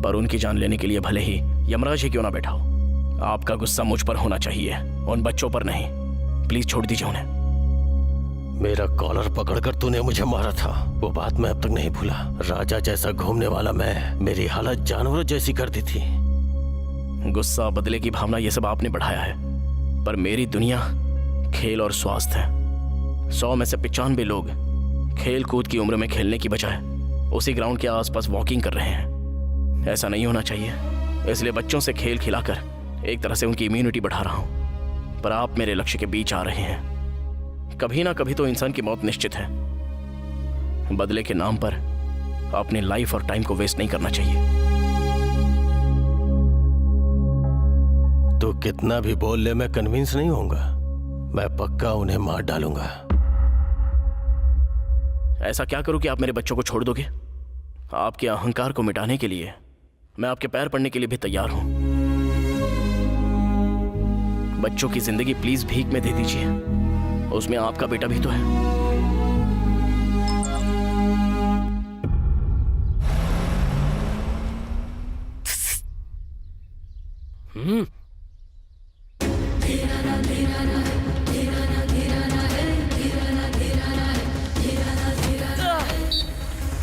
पर उनकी जान लेने के लिए भले ही यमराज ही क्यों ना बैठा हो, आपका गुस्सा मुझ पर होना चाहिए, उन बच्चों पर नहीं। प्लीज छोड़ दीजिए उन्हें। मेरा कॉलर पकड़कर तूने मुझे मारा था, वो बात मैं अब तक नहीं भूला। राजा जैसा घूमने वाला मैं, मेरी हालत जानवरों जैसी कर दी थी। गुस्सा, बदले की भावना, ये सब आपने बढ़ाया है, पर मेरी दुनिया खेल और स्वास्थ्य है। 100 में से 95 लोग खेल कूद की उम्र में खेलने की बजाय उसी ग्राउंड के आसपास वॉकिंग कर रहे हैं। ऐसा नहीं होना चाहिए, इसलिए बच्चों से खेल खिलाकर एक तरह से उनकी इम्यूनिटी बढ़ा रहा हूं, पर आप मेरे लक्ष्य के बीच आ रहे हैं। कभी ना कभी तो इंसान की मौत निश्चित है। बदले के नाम पर अपनी लाइफ और टाइम को वेस्ट नहीं करना चाहिए। तो कितना भी बोल ले, मैं कन्विंस नहीं होऊंगा। मैं पक्का उन्हें मार डालूंगा। ऐसा क्या करूं कि आप मेरे बच्चों को छोड़ दोगे? आपके अहंकार को मिटाने के लिए मैं आपके पैर पड़ने के लिए भी तैयार हूं। बच्चों की जिंदगी प्लीज भीख में दे दीजिए, उसमें आपका बेटा भी तो है।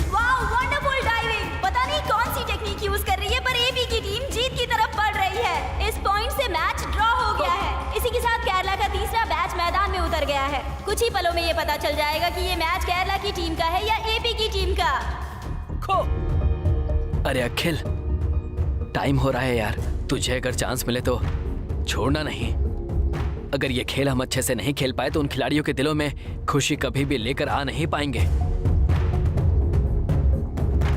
वाह, वंडरफुल डाइविंग! पता नहीं कौन सी टेक्निक यूज कर रही है, पर एपी की टीम जीत की तरफ बढ़ रही है। इस पॉइंट से मैच ड्रॉ हो गया है। इसी के साथ केरला का तीसरा बैच मैदान में उतर गया है। कुछ ही पलों में ये पता चल जाएगा कि ये मैच केरला की टीम का है या एपी की टीम का। अरे अखिल, टाइम हो रहा है यार, तुझे अगर चांस मिले तो छोड़ना नहीं। अगर ये खेल हम अच्छे से नहीं खेल पाए तो उन खिलाड़ियों के दिलों में खुशी कभी भी लेकर आ नहीं पाएंगे।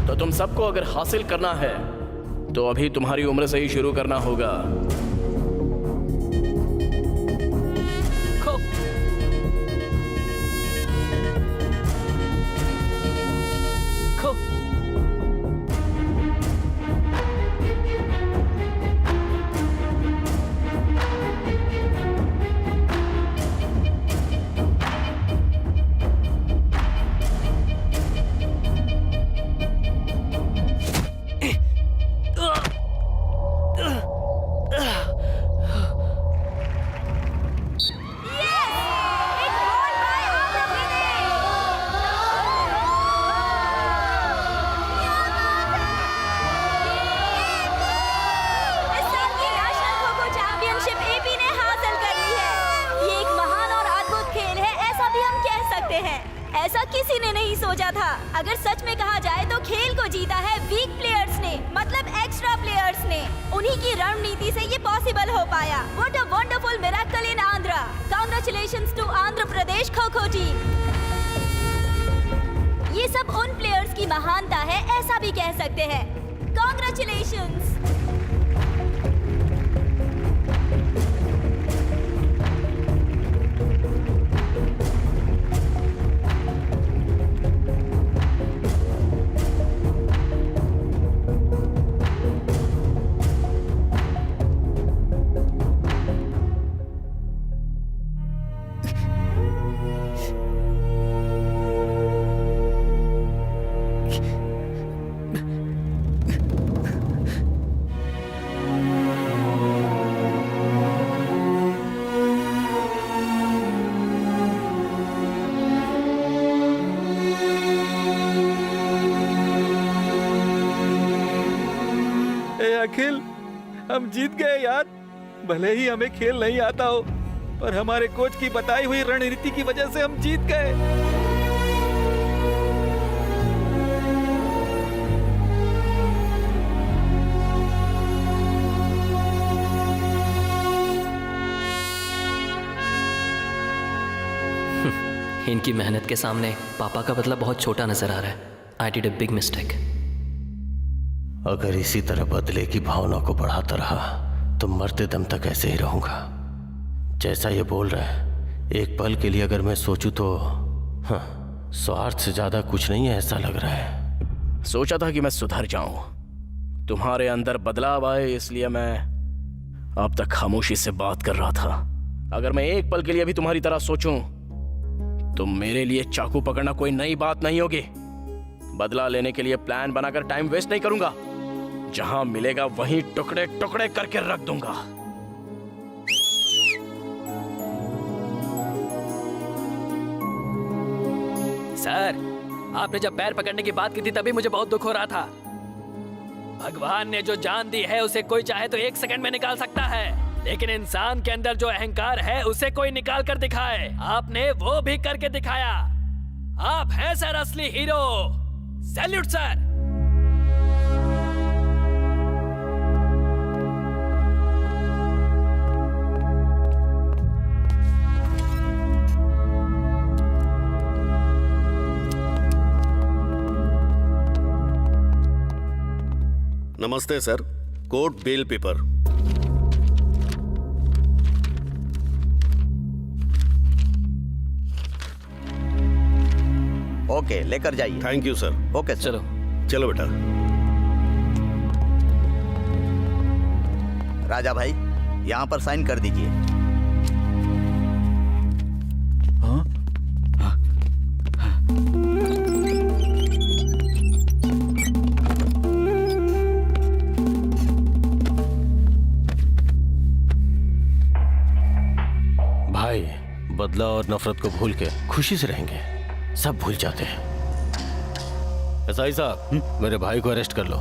तो तुम सबको अगर हासिल करना है तो अभी तुम्हारी उम्र से ही शुरू करना होगा। खो। खो। इस साल की national kho kho championship AP ने हासिल कर ली है। ये एक महान और अद्भुत खेल है, ऐसा भी हम कह सकते हैं। ऐसा किसी ने नहीं सोचा था। अगर सच में कहा जाए तो खेल को जीता है वीक प्लेयर्स ने, मतलब एक्स्ट्रा प्लेयर्स ने। उन्हीं की रणनीति से ये पॉसिबल हो पाया। What a wonderful miracle in Andhra. Congratulations to Andhra Pradesh kho kho team. ये सब उन प्लेयर्स की महानता है, ऐसा भी कह सकते हैं। कांग्रेचुलेशंस। अखिल, हम जीत गए यार। भले ही हमें खेल नहीं आता हो, पर हमारे कोच की बताई हुई रणनीति की वजह से हम जीत गए। इनकी मेहनत के सामने पापा का बदला बहुत छोटा नजर आ रहा है। I did a big mistake. अगर इसी तरह बदले की भावना को बढ़ाता रहा तो मरते दम तक ऐसे ही रहूंगा। जैसा ये बोल रहा है, एक पल के लिए अगर मैं सोचूं तो स्वार्थ से ज्यादा कुछ नहीं है, ऐसा लग रहा है। सोचा था कि मैं सुधर जाऊं, तुम्हारे अंदर बदलाव आए, इसलिए मैं अब तक खामोशी से बात कर रहा था। अगर मैं एक पल के लिए भी तुम्हारी तरह सोचूं तो मेरे लिए चाकू पकड़ना कोई नई बात नहीं होगी। बदला लेने के लिए प्लान बनाकर टाइम वेस्ट नहीं करूंगा। जहां मिलेगा वहीं टुकड़े टुकड़े करके रख दूंगा। सर, आपने जब पैर पकड़ने की बात की थी तभी मुझे बहुत दुख हो रहा था। भगवान ने जो जान दी है उसे कोई चाहे तो 1 सेकंड में निकाल सकता है, लेकिन इंसान के अंदर जो अहंकार है उसे कोई निकाल कर दिखाए। आपने वो भी करके दिखाया। आप हैं सर असली हीरो। Salute sir. नमस्ते sir, court bell paper. Okay, लेकर जाइए। Thank you sir. Okay sir. चलो चलो बेटा। राजा भाई, यहाँ पर साइन कर दीजिए। हाँ? भाई, बदला और नफरत को भूल के खुशी से रहेंगे। सब भूल जाते हैं। एसआई साहब, मेरे भाई को अरेस्ट कर लो।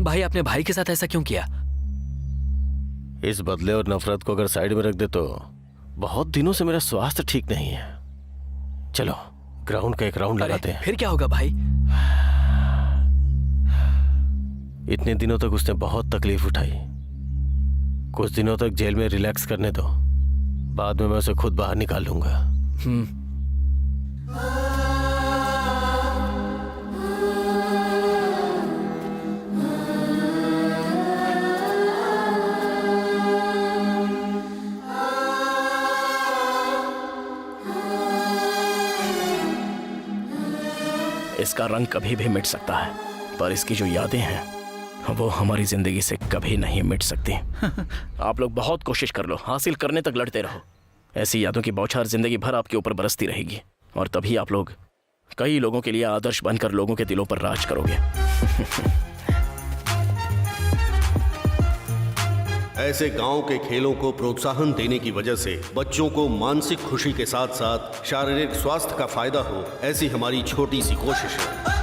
भाई, आपने भाई के साथ ऐसा क्यों किया? इस बदले और नफरत को अगर साइड में रख दे तो बहुत दिनों से मेरा स्वास्थ्य ठीक नहीं है। चलो ग्राउंड का एक राउंड लगाते हैं। फिर क्या होगा भाई? इतने दिनों तक उसने बहुत तकलीफ उठाई। कुछ दिनों तक जेल में रिलैक्स करने दो, बाद में मैं उसे खुद बाहर निकाल लूंगा। इसका रंग कभी भी मिट सकता है, पर इसकी जो यादें हैं वो हमारी जिंदगी से कभी नहीं मिट सकती। आप लोग बहुत कोशिश कर लो, हासिल करने तक लड़ते रहो। ऐसी यादों की बौछार जिंदगी भर आपके ऊपर बरसती रहेगी और तभी आप लोग कई लोगों के लिए आदर्श बनकर लोगों के दिलों पर राज करोगे। ऐसे गांव के खेलों को प्रोत्साहन देने की वजह से बच्चों को मानसिक खुशी के साथ साथ शारीरिक स्वास्थ्य का फायदा हो, ऐसी हमारी छोटी सी कोशिश है।